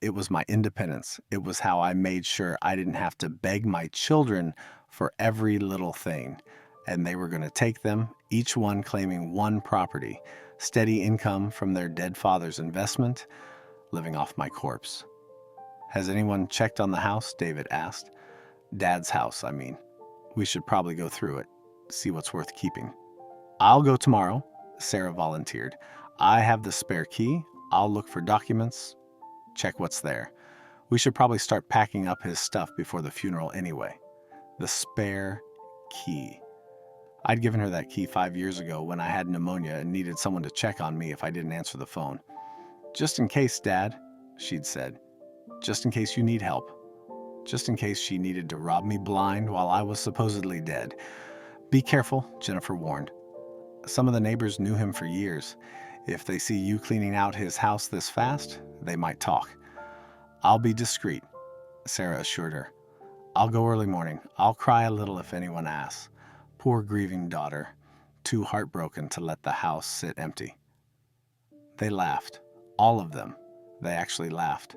It was my independence. It was how I made sure I didn't have to beg my children for every little thing. And they were going to take them, each one claiming one property. Steady income from their dead father's investment, living off my corpse. Has anyone checked on the house? David asked. Dad's house, I mean. We should probably go through it, see what's worth keeping. I'll go tomorrow, Sarah volunteered. I have the spare key. I'll look for documents, check what's there. We should probably start packing up his stuff before the funeral anyway. The spare key. I'd given her that key 5 years ago when I had pneumonia and needed someone to check on me if I didn't answer the phone. Just in case, Dad, she'd said. Just in case you need help. Just in case she needed to rob me blind while I was supposedly dead. Be careful, Jennifer warned. Some of the neighbors knew him for years. If they see you cleaning out his house this fast, they might talk. I'll be discreet, Sarah assured her. I'll go early morning. I'll cry a little if anyone asks. Poor grieving daughter, too heartbroken to let the house sit empty. They laughed. All of them. They actually laughed.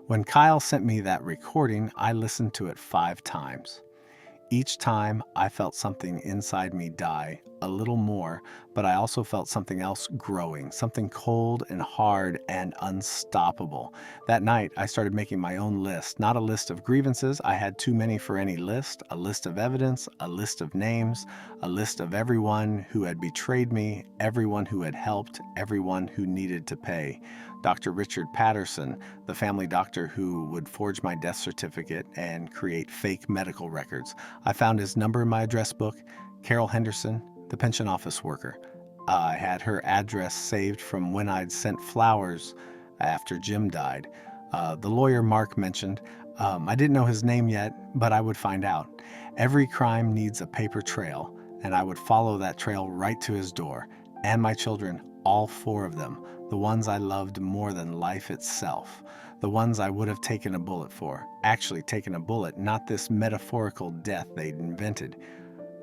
When Kyle sent me that recording, I listened to it 5 times. Each time, I felt something inside me die a little more, but I also felt something else growing, something cold and hard and unstoppable. That night, I started making my own list, not a list of grievances. I had too many for any list, a list of evidence, a list of names, a list of everyone who had betrayed me, everyone who had helped, everyone who needed to pay. Dr. Richard Patterson, the family doctor who would forge my death certificate and create fake medical records. I found his number in my address book. Carol Henderson, the pension office worker. I had her address saved from when I'd sent flowers after Jim died. The lawyer Mark mentioned, I didn't know his name yet, but I would find out. Every crime needs a paper trail, and I would follow that trail right to his door. And my children, all 4 of them, the ones I loved more than life itself, the ones I would have taken a bullet for, actually taken a bullet, not this metaphorical death they'd invented.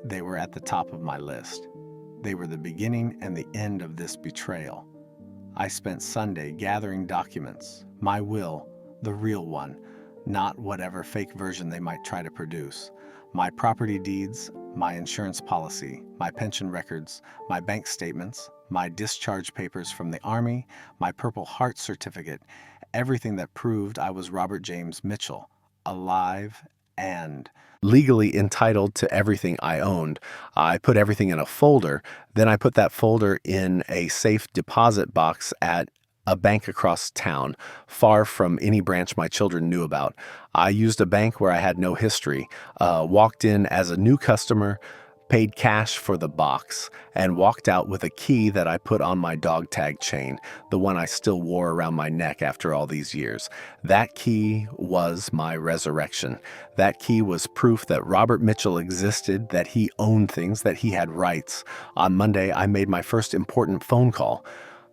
They were at the top of my list. They were the beginning and the end of this betrayal. I spent Sunday gathering documents, my will, the real one, not whatever fake version they might try to produce. My property deeds, my insurance policy, my pension records, my bank statements, my discharge papers from the Army, my Purple Heart certificate, everything that proved I was Robert James Mitchell, alive and legally entitled to everything I owned. I put everything in a folder. Then I put that folder in a safe deposit box at a bank across town, far from any branch my children knew about. I used a bank where I had no history, walked in as a new customer, paid cash for the box, and walked out with a key that I put on my dog tag chain, the one I still wore around my neck after all these years. That key was my resurrection. That key was proof that Robert Mitchell existed, that he owned things, that he had rights. On Monday, I made my first important phone call.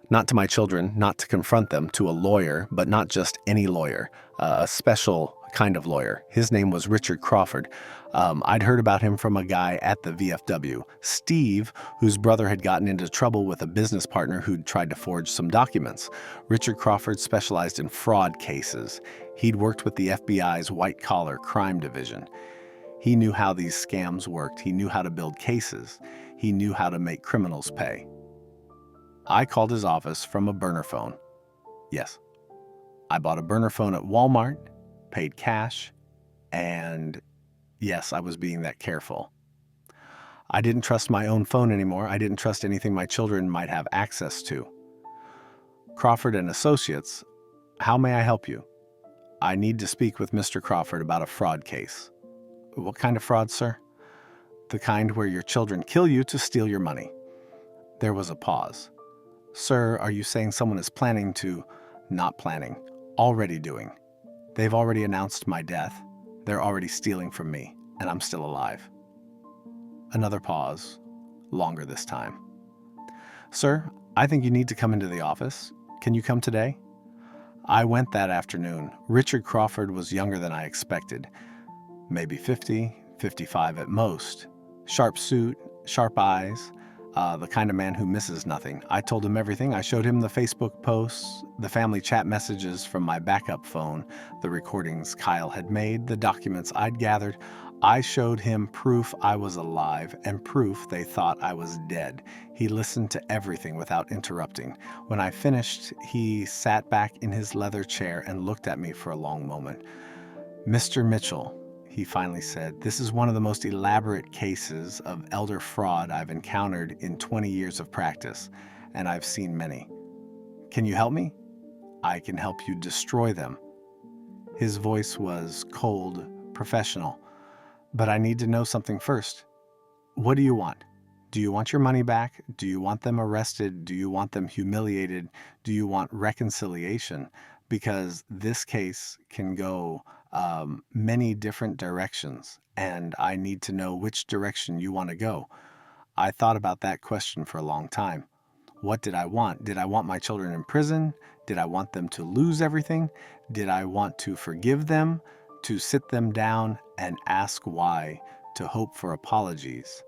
Not to my children, not to confront them, to a lawyer, but not just any lawyer, a special kind of lawyer. His name was Richard Crawford. I'd heard about him from a guy at the VFW, Steve, whose brother had gotten into trouble with a business partner who'd tried to forge some documents. Richard Crawford specialized in fraud cases. He'd worked with the FBI's white-collar crime division. He knew how these scams worked. He knew how to build cases. He knew how to make criminals pay. I called his office from a burner phone. Yes, I bought a burner phone at Walmart, paid cash, and yes, I was being that careful. I didn't trust my own phone anymore. I didn't trust anything my children might have access to. Crawford and Associates, how may I help you? I need to speak with Mr. Crawford about a fraud case. What kind of fraud, sir? The kind where your children kill you to steal your money. There was a pause. Sir, are you saying someone is planning to... Not planning. Already doing. They've already announced my death. They're already stealing from me, and I'm still alive. Another pause. Longer this time. Sir, I think you need to come into the office. Can you come today? I went that afternoon. Richard Crawford was younger than I expected. Maybe 50, 55 at most. Sharp suit, sharp eyes, the kind of man who misses nothing. I told him everything. I showed him the Facebook posts, the family chat messages from my backup phone, the recordings Kyle had made, the documents I'd gathered. I showed him proof I was alive and proof they thought I was dead. He listened to everything without interrupting. When I finished, he sat back in his leather chair and looked at me for a long moment. Mr. Mitchell, he finally said, this is one of the most elaborate cases of elder fraud I've encountered in 20 years of practice, and I've seen many. Can you help me? I can help you destroy them. His voice was cold, professional. But I need to know something first. What do you want? Do you want your money back? Do you want them arrested? Do you want them humiliated? Do you want reconciliation? Because this case can go many different directions, and I need to know which direction you want to go. I thought about that question for a long time. What did I want? Did I want my children in prison? Did I want them to lose everything? Did I want to forgive them, to sit them down and ask why, to hope for apologies?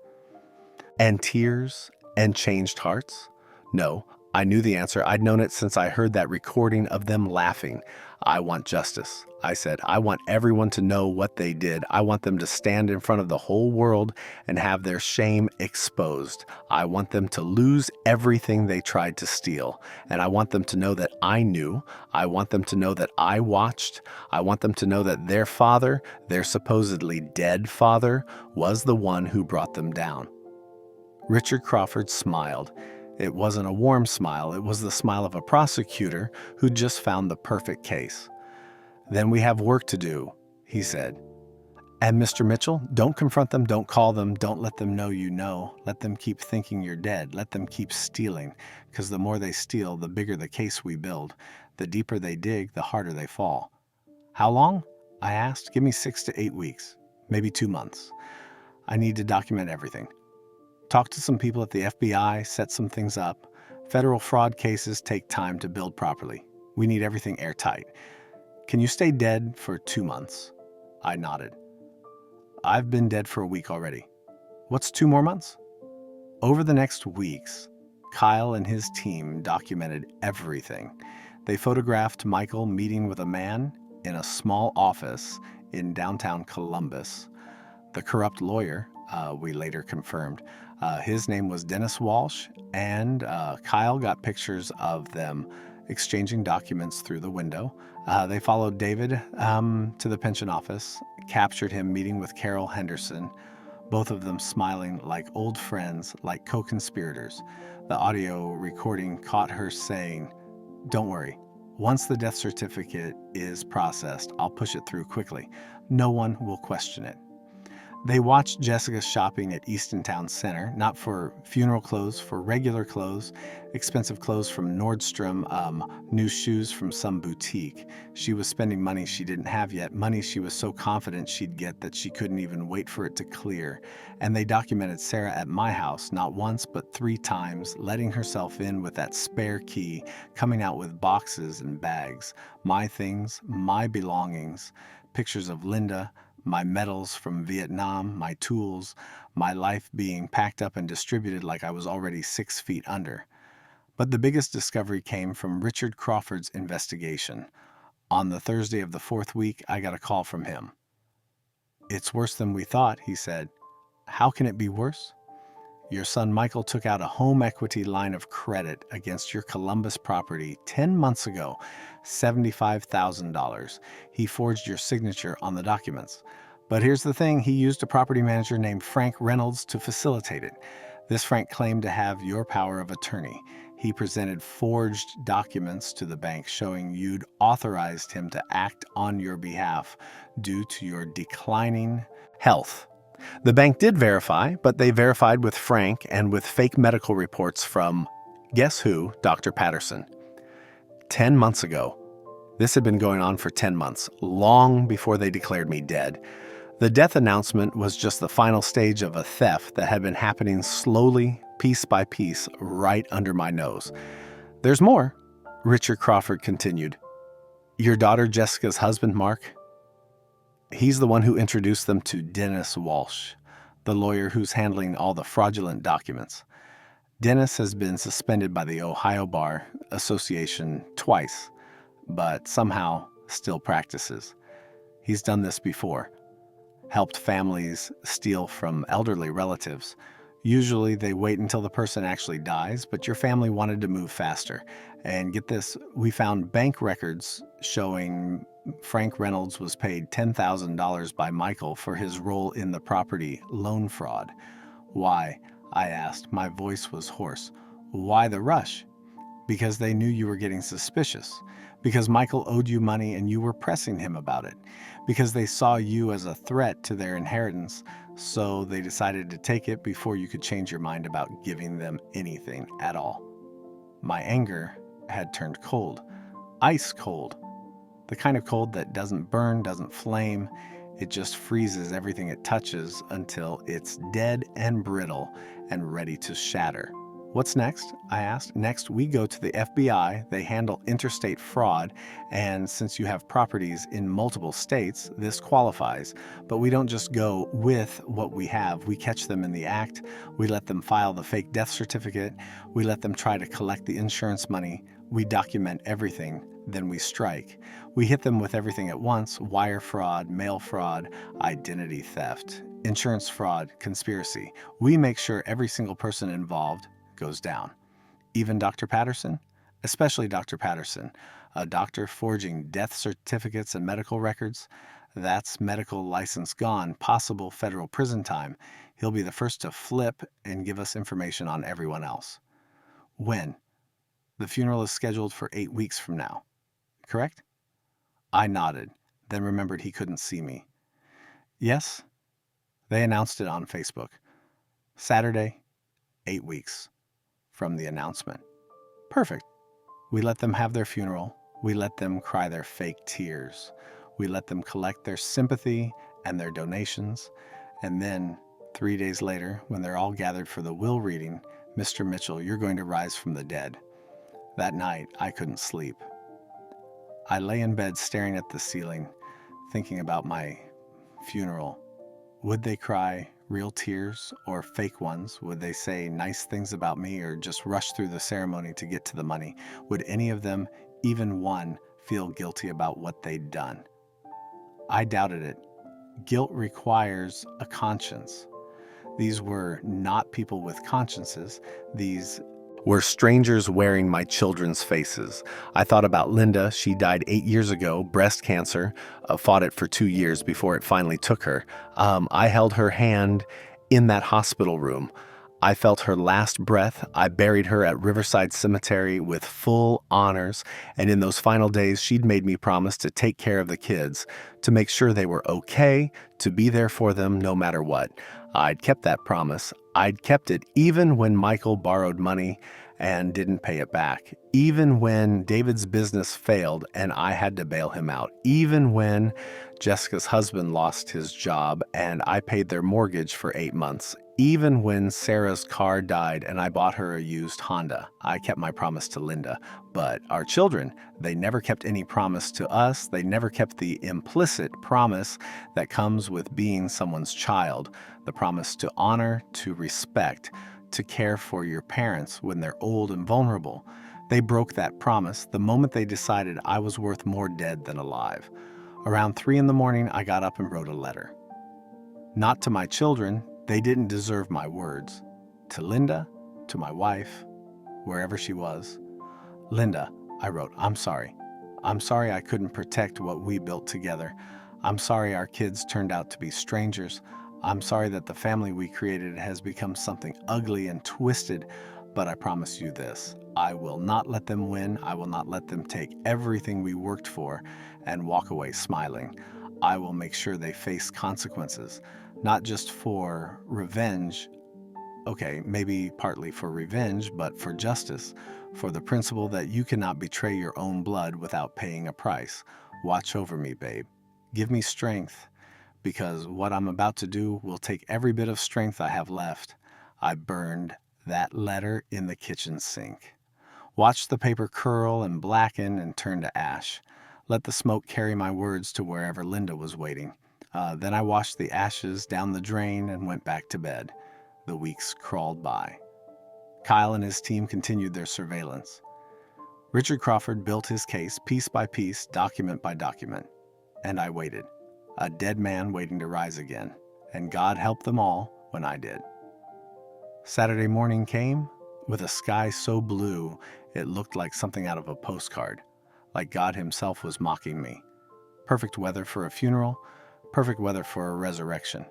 And tears and changed hearts? No, I knew the answer. I'd known it since I heard that recording of them laughing. I want justice. I said, I want everyone to know what they did. I want them to stand in front of the whole world and have their shame exposed. I want them to lose everything they tried to steal. And I want them to know that I knew. I want them to know that I watched. I want them to know that their father, their supposedly dead father, was the one who brought them down. Richard Crawford smiled. It wasn't a warm smile. It was the smile of a prosecutor who just found the perfect case. Then we have work to do, he said. And Mr. Mitchell, don't confront them, don't call them, don't let them know you know. Let them keep thinking you're dead. Let them keep stealing, because the more they steal, the bigger the case we build. The deeper they dig, the harder they fall. How long? I asked. Give me 6 to 8 weeks, maybe 2 months. I need to document everything. Talk to some people at the FBI, set some things up. Federal fraud cases take time to build properly. We need everything airtight. Can you stay dead for 2 months? I nodded. I've been dead for a week already. What's 2 more months? Over the next weeks, Kyle and his team documented everything. They photographed Michael meeting with a man in a small office in downtown Columbus. The corrupt lawyer, we later confirmed, his name was Dennis Walsh, and Kyle got pictures of them exchanging documents through the window. They followed David to the pension office, captured him meeting with Carol Henderson, both of them smiling like old friends, like co-conspirators. The audio recording caught her saying, "Don't worry. Once the death certificate is processed, I'll push it through quickly. No one will question it." They watched Jessica shopping at Easton Town Center, not for funeral clothes, for regular clothes, expensive clothes from Nordstrom, new shoes from some boutique. She was spending money she didn't have yet, money she was so confident she'd get that she couldn't even wait for it to clear. And they documented Sarah at my house, not once but 3 times, letting herself in with that spare key, coming out with boxes and bags, my things, my belongings, pictures of Linda, My medals from Vietnam, my tools, my life being packed up and distributed like I was already 6 feet under. But the biggest discovery came from Richard Crawford's investigation. On the Thursday of the fourth week, I got a call from him. "It's worse than we thought," he said. "How can it be worse? Your son Michael took out a home equity line of credit against your Columbus property 10 months ago, $75,000. He forged your signature on the documents. But here's the thing, he used a property manager named Frank Reynolds to facilitate it. This Frank claimed to have your power of attorney. He presented forged documents to the bank showing you'd authorized him to act on your behalf due to your declining health. The bank did verify, but they verified with Frank and with fake medical reports from, guess who, Dr. Patterson. 10 months ago. This had been going on for 10 months, long before they declared me dead. The death announcement was just the final stage of a theft that had been happening slowly, piece by piece, right under my nose. There's more, Richard Crawford continued. Your daughter Jessica's husband, Mark, he's the one who introduced them to Dennis Walsh, the lawyer who's handling all the fraudulent documents. Dennis has been suspended by the Ohio Bar Association twice, but somehow still practices. He's done this before, helped families steal from elderly relatives. Usually they wait until the person actually dies, but your family wanted to move faster. And get this, we found bank records showing Frank Reynolds was paid $10,000 by Michael for his role in the property loan fraud. Why? I asked. My voice was hoarse. Why the rush? Because they knew you were getting suspicious. Because Michael owed you money and you were pressing him about it. Because they saw you as a threat to their inheritance, so they decided to take it before you could change your mind about giving them anything at all. My anger had turned cold. Ice cold. The kind of cold that doesn't burn, doesn't flame. It just freezes everything it touches until it's dead and brittle and ready to shatter. What's next? I asked. Next, we go to the FBI. They handle interstate fraud, and since you have properties in multiple states, this qualifies. But we don't just go with what we have. We catch them in the act. We let them file the fake death certificate. We let them try to collect the insurance money. We document everything. Then we strike. We hit them with everything at once: wire fraud, mail fraud, identity theft, insurance fraud, conspiracy. We make sure every single person involved goes down. Even Dr. Patterson? Especially Dr. Patterson, a doctor forging death certificates and medical records. That's medical license gone, possible federal prison time. He'll be the first to flip and give us information on everyone else. When? The funeral is scheduled for 8 weeks from now. Correct? I nodded, then remembered he couldn't see me. Yes? They announced it on Facebook. Saturday, 8 weeks from the announcement. Perfect. We let them have their funeral. We let them cry their fake tears. We let them collect their sympathy and their donations. And then, 3 days later, when they're all gathered for the will reading, Mr. Mitchell, you're going to rise from the dead. That night, I couldn't sleep. I lay in bed staring at the ceiling, thinking about my funeral. Would they cry real tears or fake ones? Would they say nice things about me or just rush through the ceremony to get to the money? Would any of them, even one, feel guilty about what they'd done? I doubted it. Guilt requires a conscience. These were not people with consciences. These were strangers wearing my children's faces. I thought about Linda. She died 8 years ago, breast cancer, fought it for 2 years before it finally took her. I held her hand in that hospital room. I felt her last breath. I buried her at Riverside Cemetery with full honors. And in those final days, she'd made me promise to take care of the kids, to make sure they were okay, to be there for them no matter what. I'd kept that promise. I'd kept it even when Michael borrowed money and didn't pay it back. Even when David's business failed and I had to bail him out. Even when Jessica's husband lost his job and I paid their mortgage for 8 months. Even when Sarah's car died and I bought her a used Honda, I kept my promise to Linda. But our children, they never kept any promise to us. They never kept the implicit promise that comes with being someone's child, the promise to honor, to respect, to care for your parents when they're old and vulnerable. They broke that promise the moment they decided I was worth more dead than alive. Around 3 in the morning, I got up and wrote a letter. Not to my children, they didn't deserve my words. To Linda, to my wife, wherever she was. Linda, I wrote, I'm sorry. I'm sorry I couldn't protect what we built together. I'm sorry our kids turned out to be strangers. I'm sorry that the family we created has become something ugly and twisted, but I promise you this. I will not let them win. I will not let them take everything we worked for and walk away smiling. I will make sure they face consequences, not just for revenge. Okay, maybe partly for revenge, but for justice, for the principle that you cannot betray your own blood without paying a price. Watch over me, babe. Give me strength, because what I'm about to do will take every bit of strength I have left. I burned that letter in the kitchen sink. Watch the paper curl and blacken and turn to ash. Let the smoke carry my words to wherever Linda was waiting. Then I washed the ashes down the drain and went back to bed. The weeks crawled by. Kyle and his team continued their surveillance. Richard Crawford built his case piece by piece, document by document. And I waited, a dead man waiting to rise again. And God helped them all when I did. Saturday morning came with a sky so blue it looked like something out of a postcard, like God himself was mocking me. Perfect weather for a funeral, perfect weather for a resurrection.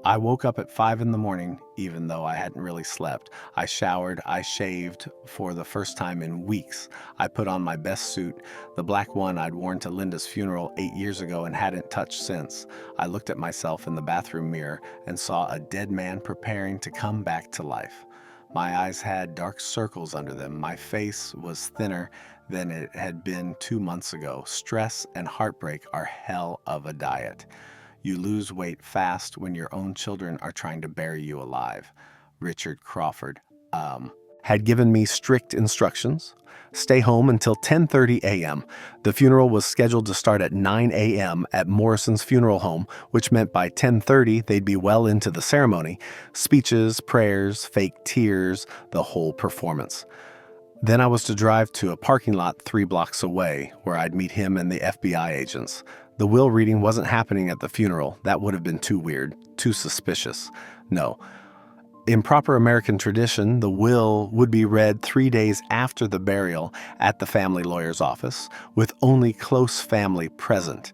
I woke up at 5 in the morning, even though I hadn't really slept. I showered, I shaved for the first time in weeks. I put on my best suit, the black one I'd worn to Linda's funeral 8 years ago and hadn't touched since. I looked at myself in the bathroom mirror and saw a dead man preparing to come back to life. My eyes had dark circles under them. My face was thinner than it had been 2 months ago. Stress and heartbreak are hell of a diet. You lose weight fast when your own children are trying to bury you alive. Richard Crawford had given me strict instructions. Stay home until 10:30 a.m. The funeral was scheduled to start at 9 a.m. at Morrison's funeral home, which meant by 10:30 they'd be well into the ceremony. Speeches, prayers, fake tears, the whole performance. Then I was to drive to a parking lot 3 blocks away, where I'd meet him and the FBI agents. The will reading wasn't happening at the funeral. That would have been too weird, too suspicious. No. In proper American tradition, the will would be read 3 days after the burial at the family lawyer's office, with only close family present.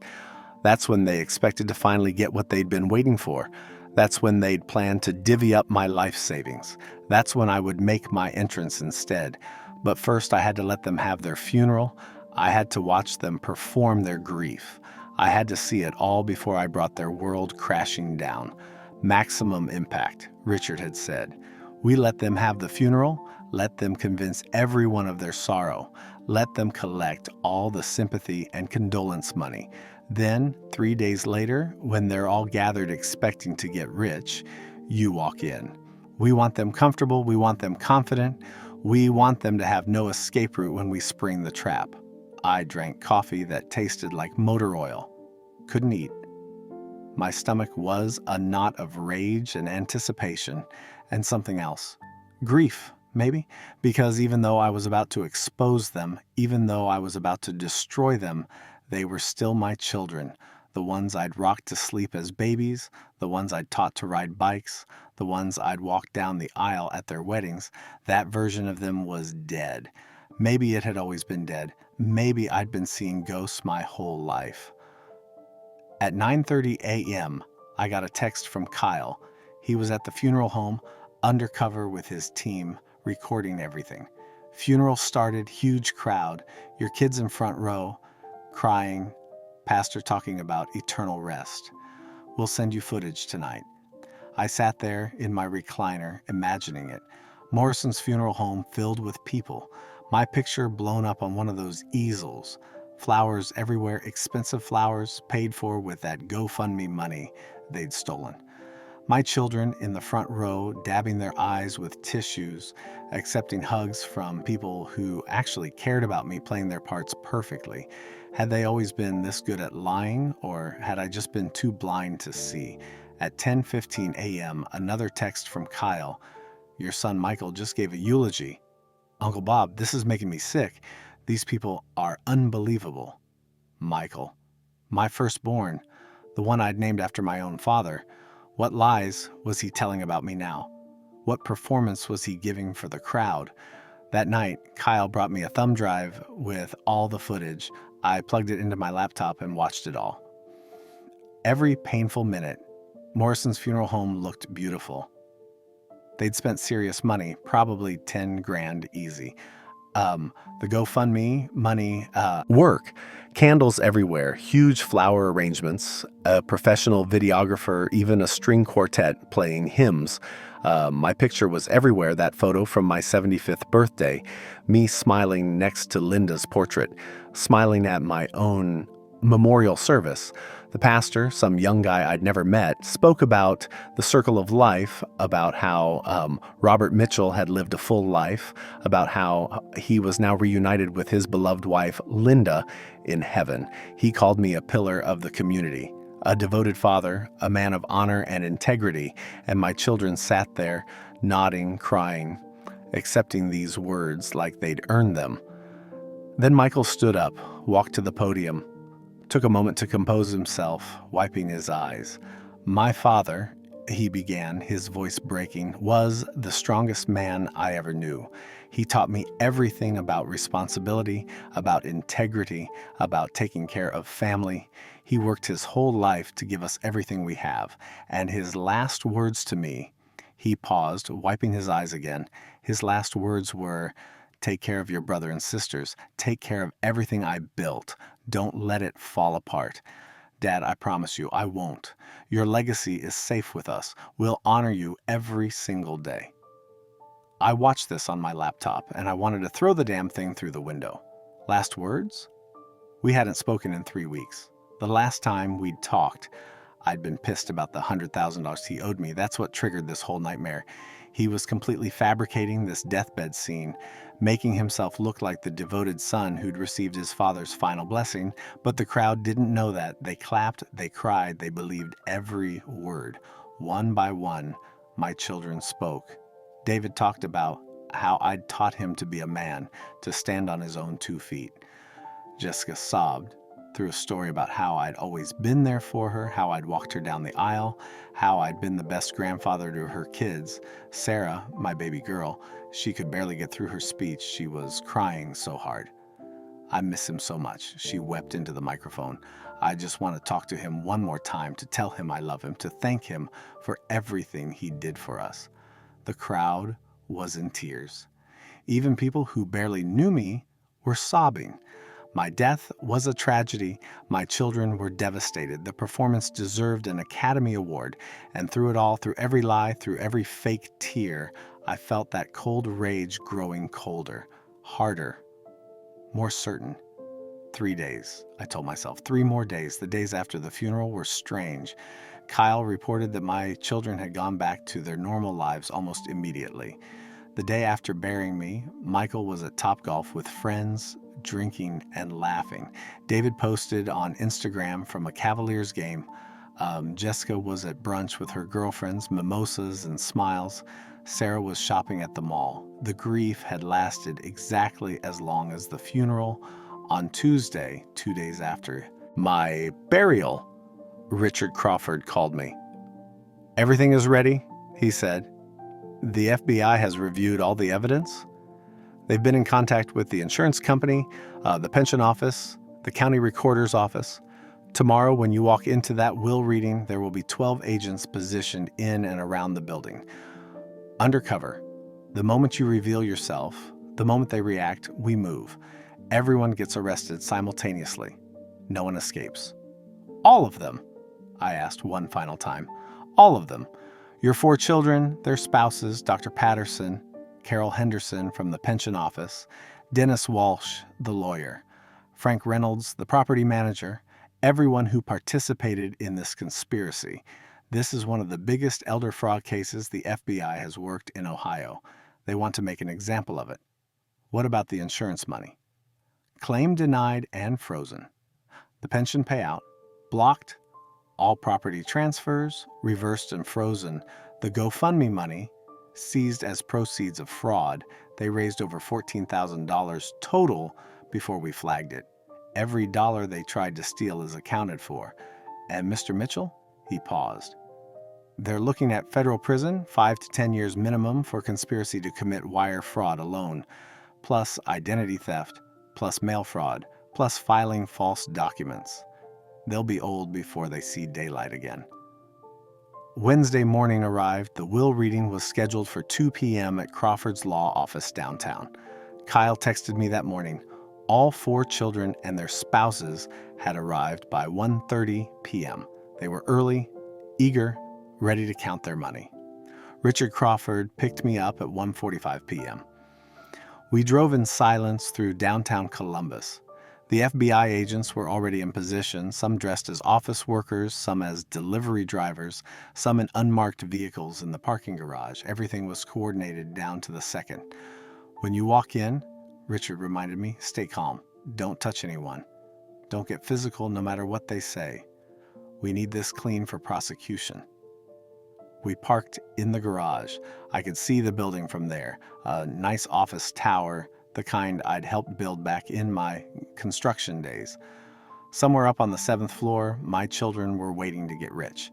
That's when they expected to finally get what they'd been waiting for. That's when they'd planned to divvy up my life savings. That's when I would make my entrance instead. But first I had to let them have their funeral. I had to watch them perform their grief. I had to see it all before I brought their world crashing down. Maximum impact, Richard had said. We let them have the funeral, let them convince everyone of their sorrow, let them collect all the sympathy and condolence money. Then, 3 days later, when they're all gathered expecting to get rich, you walk in. We want them comfortable, we want them confident, we want them to have no escape route when we spring the trap. I drank coffee that tasted like motor oil. Couldn't eat. My stomach was a knot of rage and anticipation and something else. Grief, maybe, because even though I was about to expose them, even though I was about to destroy them, they were still my children, the ones I'd rocked to sleep as babies, the ones I'd taught to ride bikes, the ones I'd walked down the aisle at their weddings. That version of them was dead. Maybe it had always been dead. Maybe I'd been seeing ghosts my whole life. At 9:30 a.m., I got a text from Kyle. He was at the funeral home, undercover with his team, recording everything. Funeral started, huge crowd, your kids in front row, crying, pastor talking about eternal rest. We'll send you footage tonight. I sat there in my recliner, imagining it. Morrison's funeral home filled with people. My picture blown up on one of those easels. Flowers everywhere, expensive flowers paid for with that GoFundMe money they'd stolen. My children in the front row, dabbing their eyes with tissues, accepting hugs from people who actually cared about me playing their parts perfectly. Had they always been this good at lying, or had I just been too blind to see? At 10:15 a.m., another text from Kyle. Your son Michael just gave a eulogy. Uncle Bob, this is making me sick. These people are unbelievable. Michael, my firstborn, the one I'd named after my own father. What lies was he telling about me now? What performance was he giving for the crowd? That night, Kyle brought me a thumb drive with all the footage. I plugged it into my laptop and watched it all. Every painful minute, Morrison's funeral home looked beautiful. They'd spent serious money, probably 10 grand easy. The GoFundMe money work. Candles everywhere, huge flower arrangements, a professional videographer, even a string quartet playing hymns. My picture was everywhere, that photo from my 75th birthday, me smiling next to Linda's portrait, smiling at my own memorial service. The pastor, some young guy I'd never met, spoke about the circle of life, about how Robert Mitchell had lived a full life, about how he was now reunited with his beloved wife, Linda, in heaven. He called me a pillar of the community, a devoted father, a man of honor and integrity, and my children sat there, nodding, crying, accepting these words like they'd earned them. Then Michael stood up, walked to the podium, took a moment to compose himself, wiping his eyes. My father, he began, his voice breaking, was the strongest man I ever knew. He taught me everything about responsibility, about integrity, about taking care of family. He worked his whole life to give us everything we have. And his last words to me, he paused, wiping his eyes again. His last words were, take care of your brother and sisters. Take care of everything I built. Don't let it fall apart. Dad, I promise you, I won't. Your legacy is safe with us. We'll honor you every single day. I watched this on my laptop, and I wanted to throw the damn thing through the window. Last words? We hadn't spoken in 3 weeks. The last time we'd talked, I'd been pissed about the $100,000 he owed me. That's what triggered this whole nightmare. He was completely fabricating this deathbed scene, making himself look like the devoted son who'd received his father's final blessing, but the crowd didn't know that. They clapped, they cried, they believed every word. One by one, my children spoke. David talked about how I'd taught him to be a man, to stand on his own 2 feet. Jessica sobbed through a story about how I'd always been there for her, how I'd walked her down the aisle, how I'd been the best grandfather to her kids. Sarah, my baby girl, she could barely get through her speech. She was crying so hard. I miss him so much. She wept into the microphone. I just want to talk to him one more time, to tell him I love him, to thank him for everything he did for us. The crowd was in tears. Even people who barely knew me were sobbing. My death was a tragedy. My children were devastated. The performance deserved an Academy Award. And through it all, through every lie, through every fake tear, I felt that cold rage growing colder, harder, more certain. 3 days, I told myself. 3 more days. The days after the funeral were strange. Kyle reported that my children had gone back to their normal lives almost immediately. The day after burying me, Michael was at Topgolf with friends, drinking and laughing. David posted on Instagram from a Cavaliers game. Jessica was at brunch with her girlfriends, mimosas and smiles. Sarah was shopping at the mall. The grief had lasted exactly as long as the funeral. On Tuesday, 2 days after my burial, Richard Crawford called me. Everything is ready, he said. The FBI has reviewed all the evidence. They've been in contact with the insurance company, the pension office, the county recorder's office. Tomorrow, when you walk into that will reading, there will be 12 agents positioned in and around the building. Undercover. The moment you reveal yourself, the moment they react, we move. Everyone gets arrested simultaneously. No one escapes. All of them, I asked one final time. All of them. Your 4 children, their spouses, Dr. Patterson, Carol Henderson from the pension office, Dennis Walsh, the lawyer, Frank Reynolds, the property manager, everyone who participated in this conspiracy. This is one of the biggest elder fraud cases the FBI has worked in Ohio. They want to make an example of it. What about the insurance money? Claim denied and frozen. The pension payout blocked. All property transfers reversed and frozen. The GoFundMe money seized as proceeds of fraud. They raised over $14,000 total before we flagged it. Every dollar they tried to steal is accounted for. And Mr. Mitchell? He paused. They're looking at federal prison, 5 to 10 years minimum for conspiracy to commit wire fraud alone, plus identity theft, plus mail fraud, plus filing false documents. They'll be old before they see daylight again. Wednesday morning arrived. The will reading was scheduled for 2 p.m. at Crawford's law office downtown. Kyle texted me that morning. All 4 children and their spouses had arrived by 1:30 p.m. They were early, eager, ready to count their money. Richard Crawford picked me up at 1:45 p.m. We drove in silence through downtown Columbus. The FBI agents were already in position, some dressed as office workers, some as delivery drivers, some in unmarked vehicles in the parking garage. Everything was coordinated down to the second. When you walk in, Richard reminded me, stay calm. Don't touch anyone. Don't get physical no matter what they say. We need this clean for prosecution. We parked in the garage. I could see the building from there, a nice office tower, the kind I'd helped build back in my construction days. Somewhere up on the 7th floor, my children were waiting to get rich.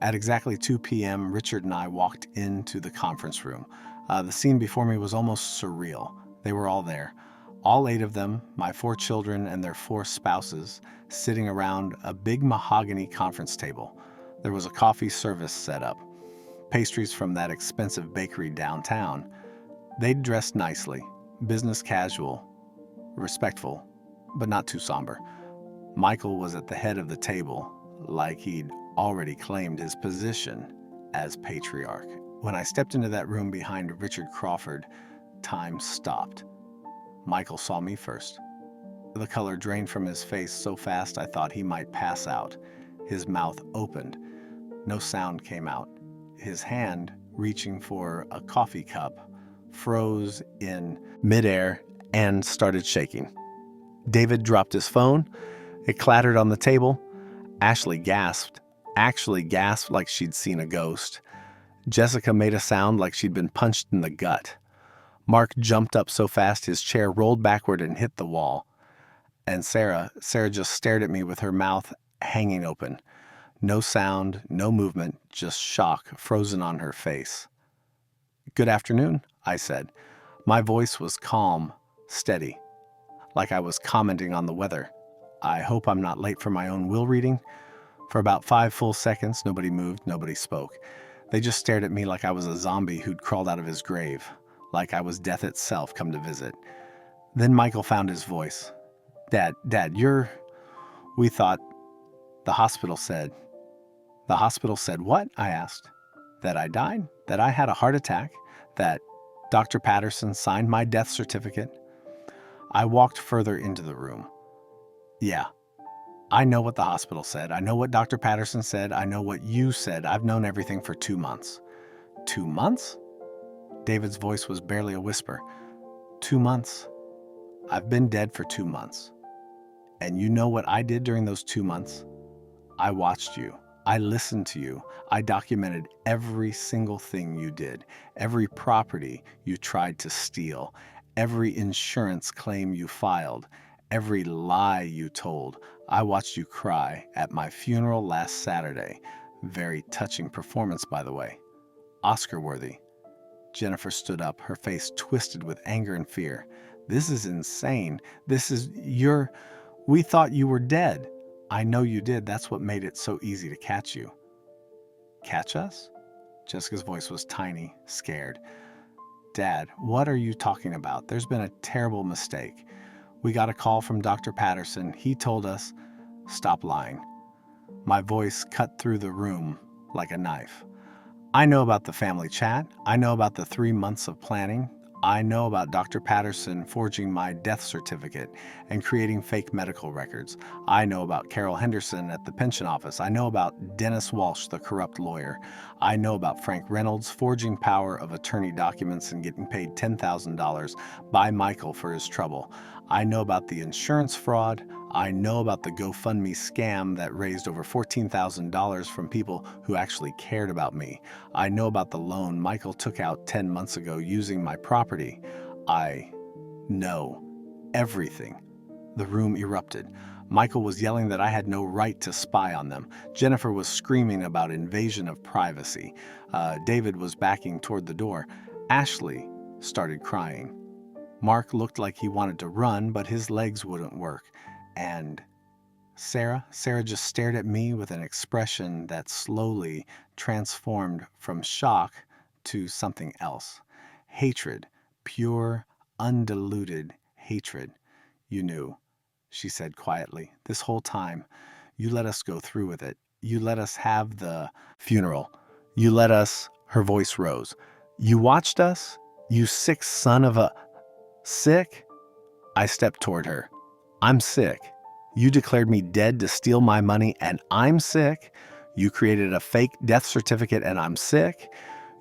At exactly 2 p.m., Richard and I walked into the conference room. The scene before me was almost surreal. They were all there. All 8 of them, my 4 children and their 4 spouses, sitting around a big mahogany conference table. There was a coffee service set up. Pastries from that expensive bakery downtown. They'd dressed nicely, business casual, respectful, but not too somber. Michael was at the head of the table, like he'd already claimed his position as patriarch. When I stepped into that room behind Richard Crawford, time stopped. Michael saw me first. The color drained from his face so fast I thought he might pass out. His mouth opened. No sound came out. His hand, reaching for a coffee cup, froze in midair and started shaking. David dropped his phone. It clattered on the table. Ashley gasped, actually gasped like she'd seen a ghost. Jessica made a sound like she'd been punched in the gut. Mark jumped up so fast his chair rolled backward and hit the wall. And Sarah just stared at me with her mouth hanging open. No sound, no movement, just shock frozen on her face. "Good afternoon," I said. My voice was calm, steady, like I was commenting on the weather. "I hope I'm not late for my own will reading." For about 5 full seconds, nobody moved, nobody spoke. They just stared at me like I was a zombie who'd crawled out of his grave, like I was death itself come to visit. Then Michael found his voice. Dad, we thought," the hospital said. "The hospital said what?" I asked. "That I died, that I had a heart attack, that Dr. Patterson signed my death certificate." I walked further into the room. "Yeah, I know what the hospital said. I know what Dr. Patterson said. I know what you said. I've known everything for 2 months." 2 months? David's voice was barely a whisper. 2 months. I've been dead for 2 months. And you know what I did during those 2 months? I watched you. I listened to you. I documented every single thing you did, every property you tried to steal, every insurance claim you filed, every lie you told. I watched you cry at my funeral last Saturday. Very touching performance, by the way. Oscar-worthy. Jennifer stood up, her face twisted with anger and fear. "This is insane. We thought you were dead." "I know you did. That's what made it so easy to catch you." "Catch us?" Jessica's voice was tiny, scared. "Dad, what are you talking about? There's been a terrible mistake. We got a call from Dr. Patterson. He told us..." "Stop lying." My voice cut through the room like a knife. "I know about the family chat. I know about the 3 months of planning. I know about Dr. Patterson forging my death certificate and creating fake medical records. I know about Carol Henderson at the pension office. I know about Dennis Walsh, the corrupt lawyer. I know about Frank Reynolds forging power of attorney documents and getting paid $10,000 by Michael for his trouble. I know about the insurance fraud. I know about the GoFundMe scam that raised over $14,000 from people who actually cared about me. I know about the loan Michael took out 10 months ago using my property. I know everything. The room erupted. Michael was yelling that I had no right to spy on them. Jennifer was screaming about invasion of privacy. David was backing toward the door. Ashley started crying. Mark looked like he wanted to run, but his legs wouldn't work. And Sarah just stared at me with an expression that slowly transformed from shock to something else. Hatred, pure, undiluted hatred. You knew, she said quietly, this whole time. You let us go through with it. You let us have the funeral. You let us, her voice rose. You watched us? You sick son of a... Sick? I stepped toward her. I'm sick. You declared me dead to steal my money, and I'm sick. You created a fake death certificate, and I'm sick.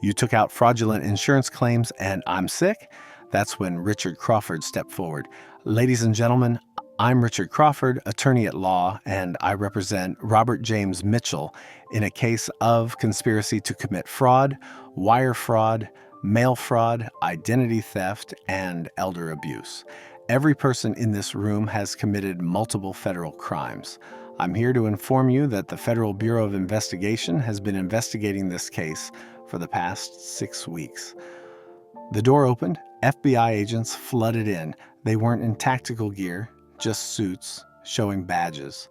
You took out fraudulent insurance claims, and I'm sick. That's when Richard Crawford stepped forward. Ladies and gentlemen, I'm Richard Crawford, attorney at law, and I represent Robert James Mitchell in a case of conspiracy to commit fraud, wire fraud, mail fraud, identity theft, and elder abuse. Every person in this room has committed multiple federal crimes. I'm here to inform you that the Federal Bureau of Investigation has been investigating this case for the past 6 weeks. The door opened. FBI agents flooded in. They weren't in tactical gear, just suits, showing badges.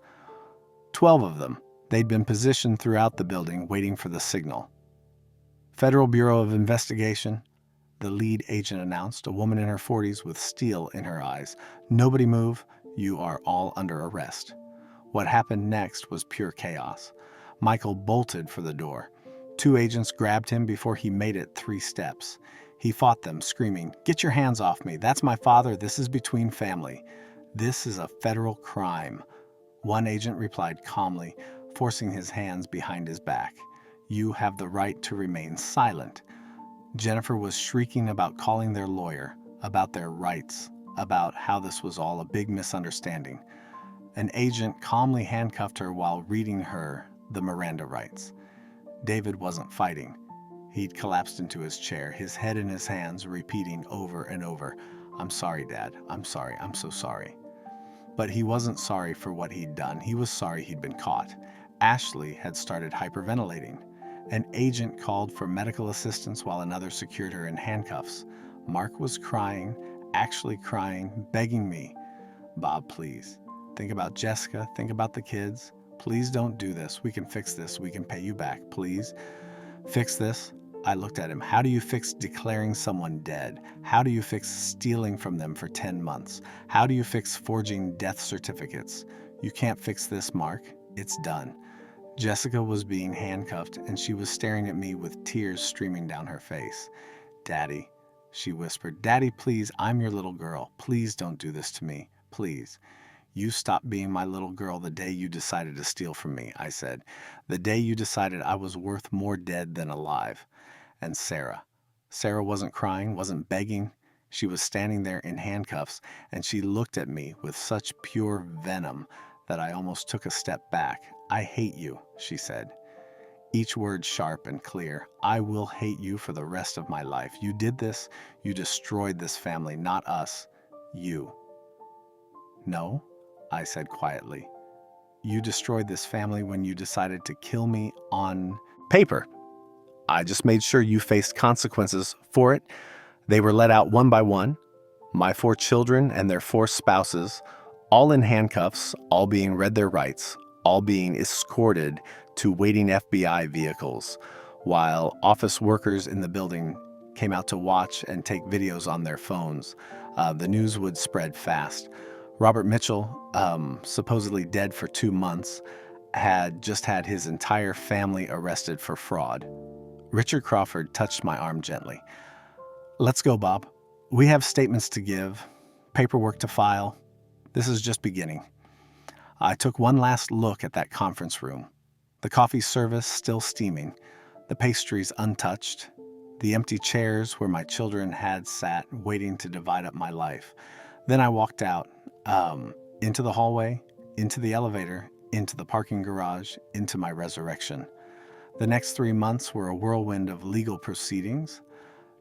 12 of them. They'd been positioned throughout the building, waiting for the signal. Federal Bureau of Investigation, the lead agent announced, a woman in her 40s with steel in her eyes. Nobody move. You are all under arrest. What happened next was pure chaos. Michael bolted for the door. 2 agents grabbed him before he made it 3 steps. He fought them, screaming, "Get your hands off me. That's my father. This is between family. This is a federal crime." One agent replied calmly, forcing his hands behind his back. "You have the right to remain silent." Jennifer was shrieking about calling their lawyer, about their rights, about how this was all a big misunderstanding. An agent calmly handcuffed her while reading her the Miranda rights. David wasn't fighting. He'd collapsed into his chair, his head in his hands, repeating over and over, "I'm sorry, Dad. I'm sorry. I'm so sorry." But he wasn't sorry for what he'd done. He was sorry he'd been caught. Ashley had started hyperventilating. An agent called for medical assistance while another secured her in handcuffs. Mark was crying, actually crying, begging me, "Bob, please. Think about Jessica. Think about the kids. Please don't do this. We can fix this. We can pay you back. Please. Fix this." I looked at him. How do you fix declaring someone dead? How do you fix stealing from them for 10 months? How do you fix forging death certificates? You can't fix this, Mark. It's done. Jessica was being handcuffed, and she was staring at me with tears streaming down her face. "Daddy," she whispered. "Daddy, please, I'm your little girl. Please don't do this to me. Please." "You stopped being my little girl the day you decided to steal from me," I said. "The day you decided I was worth more dead than alive." And Sarah wasn't crying, wasn't begging. She was standing there in handcuffs, and she looked at me with such pure venom that I almost took a step back. "I hate you," she said. Each word sharp and clear. "I will hate you for the rest of my life. You did this. You destroyed this family, not us. You." "No," I said quietly. "You destroyed this family when you decided to kill me on paper. I just made sure you faced consequences for it. They were let out one by one. My 4 children and their 4 spouses, all in handcuffs, all being read their rights, all being escorted to waiting FBI vehicles, while office workers in the building came out to watch and take videos on their phones. The news would spread fast. Robert Mitchell, supposedly dead for 2 months, had just had his entire family arrested for fraud. Richard Crawford touched my arm gently. "Let's go, Bob. We have statements to give, paperwork to file. This is just beginning. I took one last look at that conference room. The coffee service still steaming, the pastries untouched, the empty chairs where my children had sat waiting to divide up my life. Then I walked out, into the hallway, into the elevator, into the parking garage, into my resurrection. The next 3 months were a whirlwind of legal proceedings.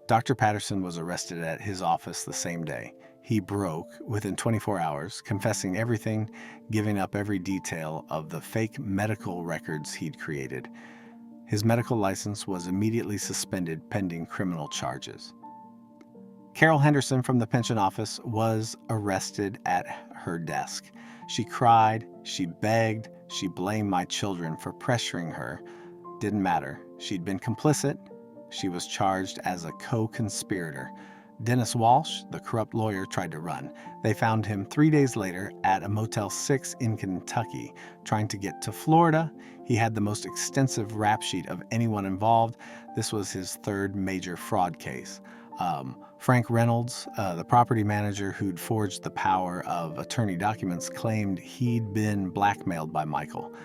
Dr. Patterson was arrested at his office the same day. He broke within 24 hours, confessing everything, giving up every detail of the fake medical records he'd created. His medical license was immediately suspended pending criminal charges. Carol Henderson from the pension office was arrested at her desk. She cried, she begged, she blamed my children for pressuring her. Didn't matter. She'd been complicit. She was charged as a co-conspirator. Dennis Walsh, the corrupt lawyer, tried to run. They found him 3 days later at a Motel 6 in Kentucky. Trying to get to Florida, he had the most extensive rap sheet of anyone involved. This was his third major fraud case. Frank Reynolds, the property manager who'd forged the power of attorney documents, claimed he'd been blackmailed by Michael.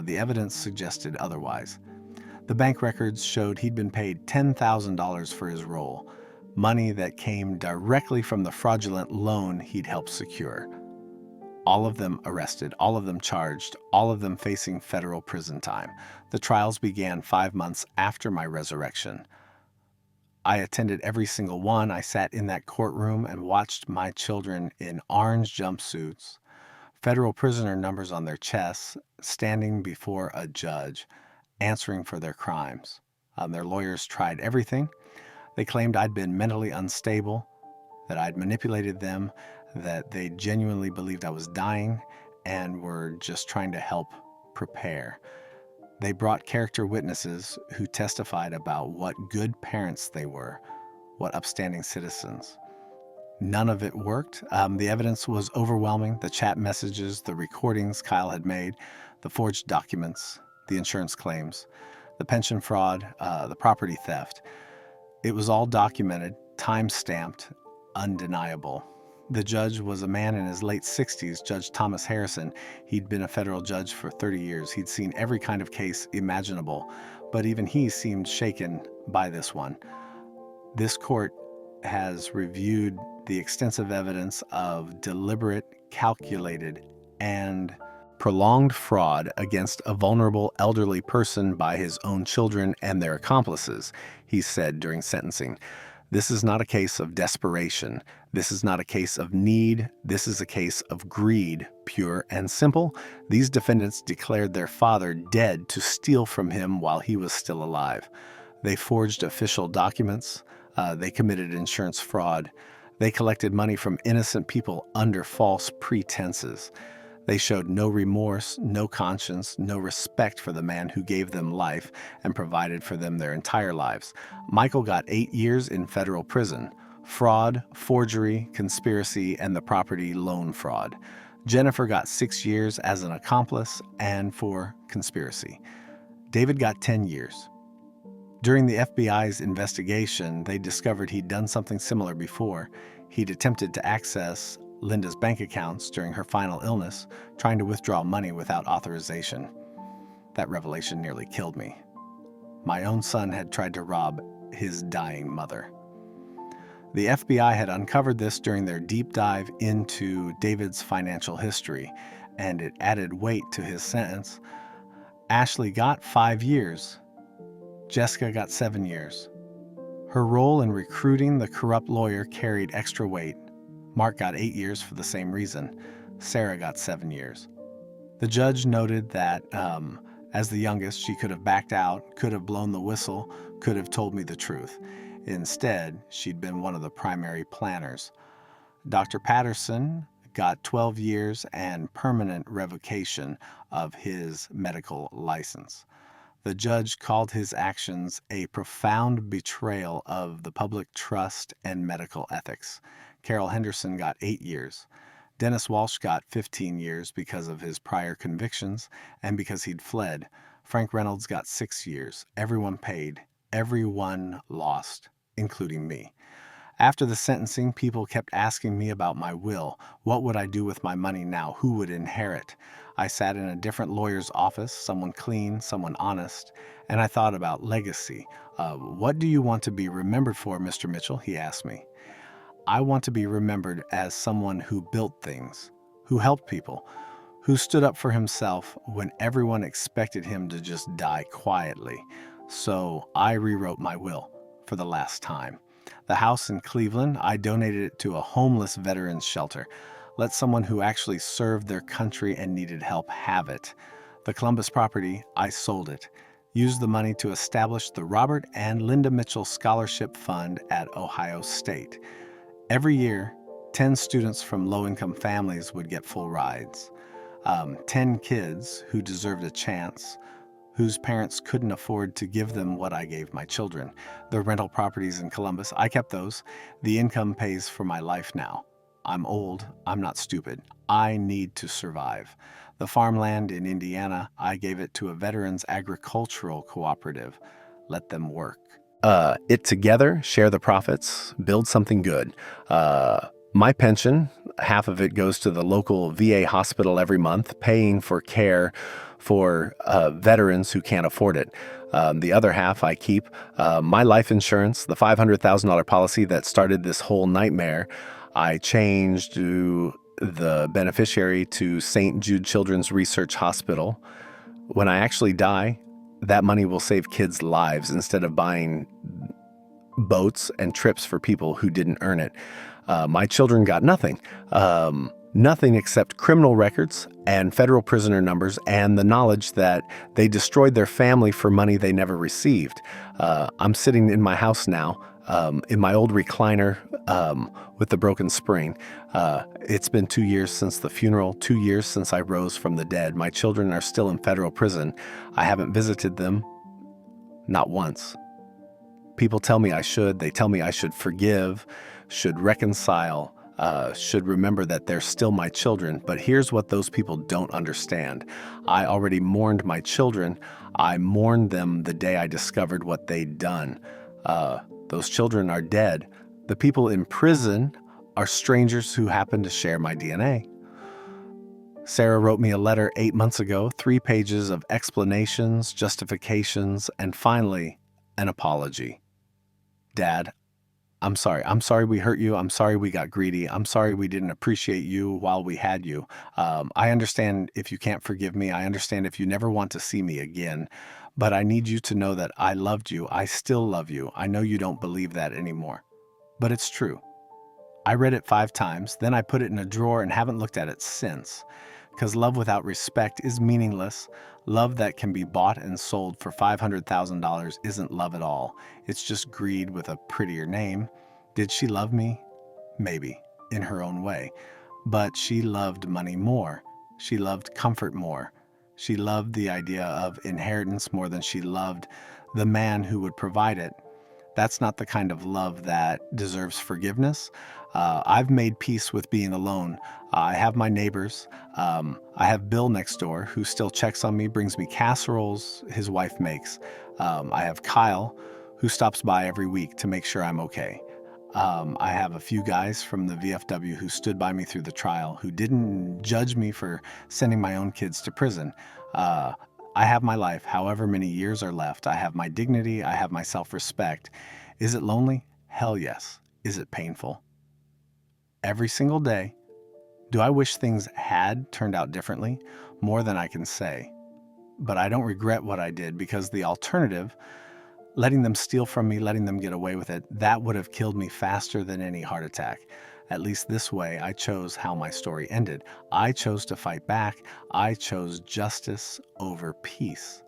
The evidence suggested otherwise. The bank records showed he'd been paid $10,000 for his role, money that came directly from the fraudulent loan he'd helped secure. All of them arrested, all of them charged, all of them facing federal prison time. The trials began 5 months after my resurrection. I attended every single one. I sat in that courtroom and watched my children in orange jumpsuits, federal prisoner numbers on their chests, standing before a judge, answering for their crimes. Their lawyers tried everything. They claimed I'd been mentally unstable, that I'd manipulated them, that they genuinely believed I was dying and were just trying to help prepare. They brought character witnesses who testified about what good parents they were, what upstanding citizens. None of it worked. The evidence was overwhelming. The chat messages, the recordings Kyle had made, the forged documents, the insurance claims, the pension fraud, the property theft. It was all documented, time-stamped, undeniable. The judge was a man in his late 60s, Judge Thomas Harrison. He'd been a federal judge for 30 years. He'd seen every kind of case imaginable, but even he seemed shaken by this one. This court has reviewed the extensive evidence of deliberate, calculated, and prolonged fraud against a vulnerable elderly person by his own children and their accomplices, he said during sentencing. This is not a case of desperation. This is not a case of need. This is a case of greed, pure and simple. These defendants declared their father dead to steal from him while he was still alive. They forged official documents. They committed insurance fraud. They collected money from innocent people under false pretenses. They showed no remorse, no conscience, no respect for the man who gave them life and provided for them their entire lives. Michael got 8 years in federal prison. Fraud, forgery, conspiracy, and the property loan fraud. Jennifer got 6 years as an accomplice and for conspiracy. David got 10 years. During the FBI's investigation, they discovered he'd done something similar before. He'd attempted to access Linda's bank accounts during her final illness, trying to withdraw money without authorization. That revelation nearly killed me. My own son had tried to rob his dying mother. The FBI had uncovered this during their deep dive into David's financial history, and it added weight to his sentence. Ashley got 5 years. Jessica got 7 years. Her role in recruiting the corrupt lawyer carried extra weight. Mark got 8 years for the same reason. Sarah got 7 years. The judge noted that, as the youngest, she could have backed out, could have blown the whistle, could have told me the truth. Instead, she'd been one of the primary planners. Dr. Patterson got 12 years and permanent revocation of his medical license. The judge called his actions a profound betrayal of the public trust and medical ethics. Carol Henderson got 8 years. Dennis Walsh got 15 years because of his prior convictions and because he'd fled. Frank Reynolds got 6 years. Everyone paid. Everyone lost, including me. After the sentencing, people kept asking me about my will. What would I do with my money now? Who would inherit? I sat in a different lawyer's office, someone clean, someone honest, and I thought about legacy. What do you want to be remembered for, Mr. Mitchell? He asked me. I want to be remembered as someone who built things, who helped people, who stood up for himself when everyone expected him to just die quietly. So I rewrote my will for the last time. The house in Cleveland, I donated it to a homeless veterans shelter. Let someone who actually served their country and needed help have it. The Columbus property, I sold it. Used the money to establish the Robert and Linda Mitchell Scholarship Fund at Ohio State. Every year, 10 students from low-income families would get full rides. 10 kids who deserved a chance, whose parents couldn't afford to give them what I gave my children. The rental properties in Columbus, I kept those. The income pays for my life now. I'm old. I'm not stupid. I need to survive. The farmland in Indiana, I gave it to a veterans agricultural cooperative. Let them work. It together, share the profits, build something good. My pension, half of it goes to the local VA hospital every month, paying for care for veterans who can't afford it. The other half I keep. My life insurance, the $500,000 policy that started this whole nightmare, I changed to the beneficiary to St. Jude Children's Research Hospital. When I actually die, that money will save kids' lives instead of buying boats and trips for people who didn't earn it. My children got nothing. Nothing except criminal records and federal prisoner numbers and the knowledge that they destroyed their family for money they never received. I'm sitting in my house now, in my old recliner with the broken spring. It's been 2 years since the funeral, 2 years since I rose from the dead. My children are still in federal prison. I haven't visited them, not once. People tell me I should. They tell me I should forgive, should reconcile, should remember that they're still my children. But here's what those people don't understand. I already mourned my children. I mourned them the day I discovered what they'd done. Those children are dead. The people in prison are strangers who happen to share my DNA. Sarah wrote me a letter 8 months ago, 3 pages of explanations, justifications, and finally, an apology. Dad, I'm sorry. I'm sorry we hurt you. I'm sorry we got greedy. I'm sorry we didn't appreciate you while we had you. I understand if you can't forgive me. I understand if you never want to see me again. But I need you to know that I loved you. I still love you. I know you don't believe that anymore. But it's true. I read it 5 times, then I put it in a drawer and haven't looked at it since. Because love without respect is meaningless. Love that can be bought and sold for $500,000 isn't love at all. It's just greed with a prettier name. Did she love me? Maybe, in her own way. But she loved money more. She loved comfort more. She loved the idea of inheritance more than she loved the man who would provide it. That's not the kind of love that deserves forgiveness. I've made peace with being alone. I have my neighbors. I have Bill next door who still checks on me, brings me casseroles his wife makes. I have Kyle who stops by every week to make sure I'm okay. I have a few guys from the VFW who stood by me through the trial, who didn't judge me for sending my own kids to prison. I have my life, however many years are left. I have my dignity. I have my self-respect. Is it lonely? Hell yes. Is it painful? Every single day. Do I wish things had turned out differently? More than I can say. But I don't regret what I did because the alternative, letting them steal from me, letting them get away with it, that would have killed me faster than any heart attack. At least this way, I chose how my story ended. I chose to fight back. I chose justice over peace.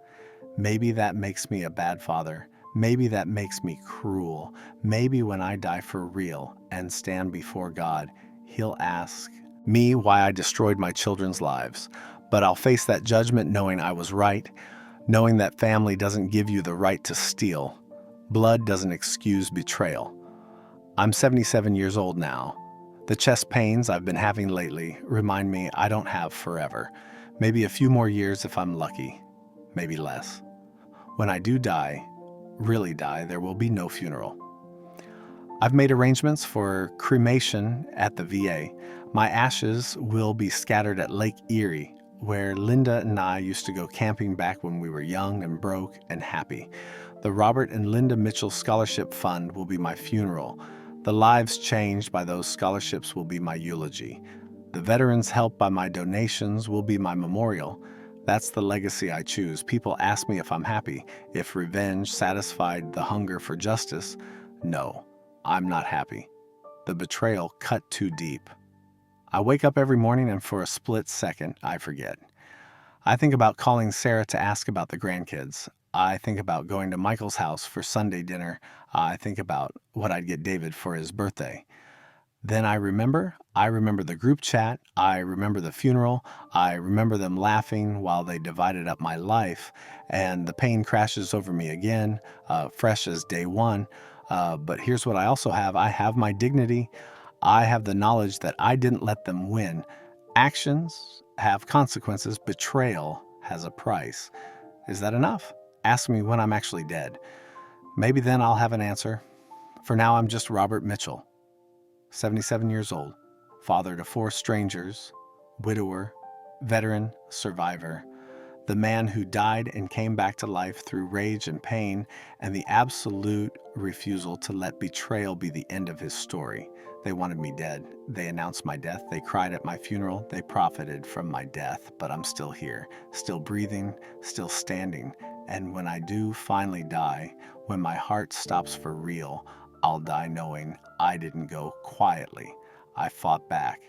Maybe that makes me a bad father. Maybe that makes me cruel. Maybe when I die for real and stand before God, He'll ask me why I destroyed my children's lives. But I'll face that judgment knowing I was right, knowing that family doesn't give you the right to steal. Blood doesn't excuse betrayal. I'm 77 years old now. The chest pains I've been having lately remind me I don't have forever. Maybe a few more years if I'm lucky. Maybe less. When I do die, really die, there will be no funeral. I've made arrangements for cremation at the VA. My ashes will be scattered at Lake Erie, where Linda and I used to go camping back when we were young and broke and happy. The Robert and Linda Mitchell Scholarship Fund will be my funeral. The lives changed by those scholarships will be my eulogy. The veterans helped by my donations will be my memorial. That's the legacy I choose. People ask me if I'm happy, if revenge satisfied the hunger for justice. No, I'm not happy. The betrayal cut too deep. I wake up every morning and for a split second, I forget. I think about calling Sarah to ask about the grandkids. I think about going to Michael's house for Sunday dinner. I think about what I'd get David for his birthday. Then I remember the group chat, I remember the funeral, I remember them laughing while they divided up my life, and the pain crashes over me again, fresh as day one. But here's what I also have. I have my dignity. I have the knowledge that I didn't let them win. Actions have consequences. Betrayal has a price. Is that enough? Ask me when I'm actually dead. Maybe then I'll have an answer. For now, I'm just Robert Mitchell, 77 years old, father to 4 strangers, widower, veteran, survivor, the man who died and came back to life through rage and pain, and the absolute refusal to let betrayal be the end of his story. They wanted me dead. They announced my death. They cried at my funeral. They profited from my death, but I'm still here, still breathing, still standing. And when I do finally die, when my heart stops for real, I'll die knowing I didn't go quietly. I fought back,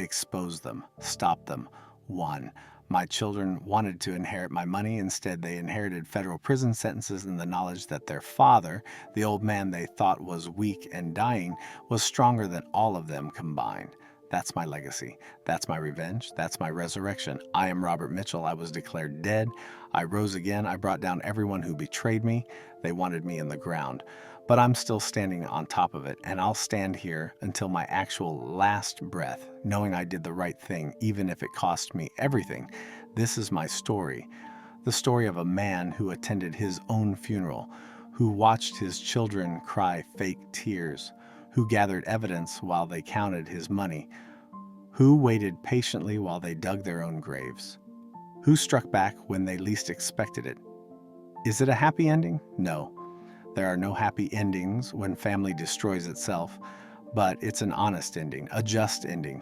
exposed them, stopped them, won. My children wanted to inherit my money. Instead, they inherited federal prison sentences and the knowledge that their father, the old man they thought was weak and dying, was stronger than all of them combined. That's my legacy. That's my revenge. That's my resurrection. I am Robert Mitchell. I was declared dead. I rose again. I brought down everyone who betrayed me. They wanted me in the ground. But I'm still standing on top of it, and I'll stand here until my actual last breath, knowing I did the right thing, even if it cost me everything. This is my story. The story of a man who attended his own funeral, who watched his children cry fake tears, who gathered evidence while they counted his money, who waited patiently while they dug their own graves, who struck back when they least expected it. Is it a happy ending? No. There are no happy endings when family destroys itself, but it's an honest ending, a just ending.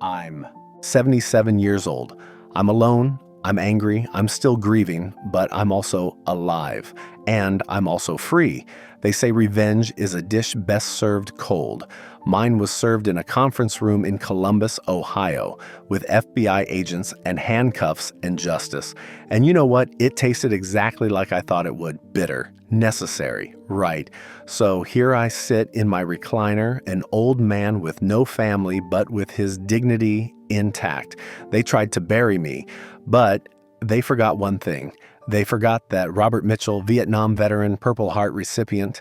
I'm 77 years old. I'm alone. I'm angry. I'm still grieving, but I'm also alive. And I'm also free. They say revenge is a dish best served cold. Mine was served in a conference room in Columbus, Ohio, with FBI agents and handcuffs and justice. And you know what? It tasted exactly like I thought it would. Bitter. Necessary. Right. So here I sit in my recliner, an old man with no family, but with his dignity intact. They tried to bury me, but they forgot one thing. They forgot that Robert Mitchell, Vietnam veteran, Purple Heart recipient,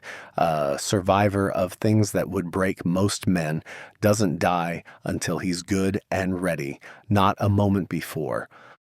survivor of things that would break most men, doesn't die until he's good and ready, not a moment before.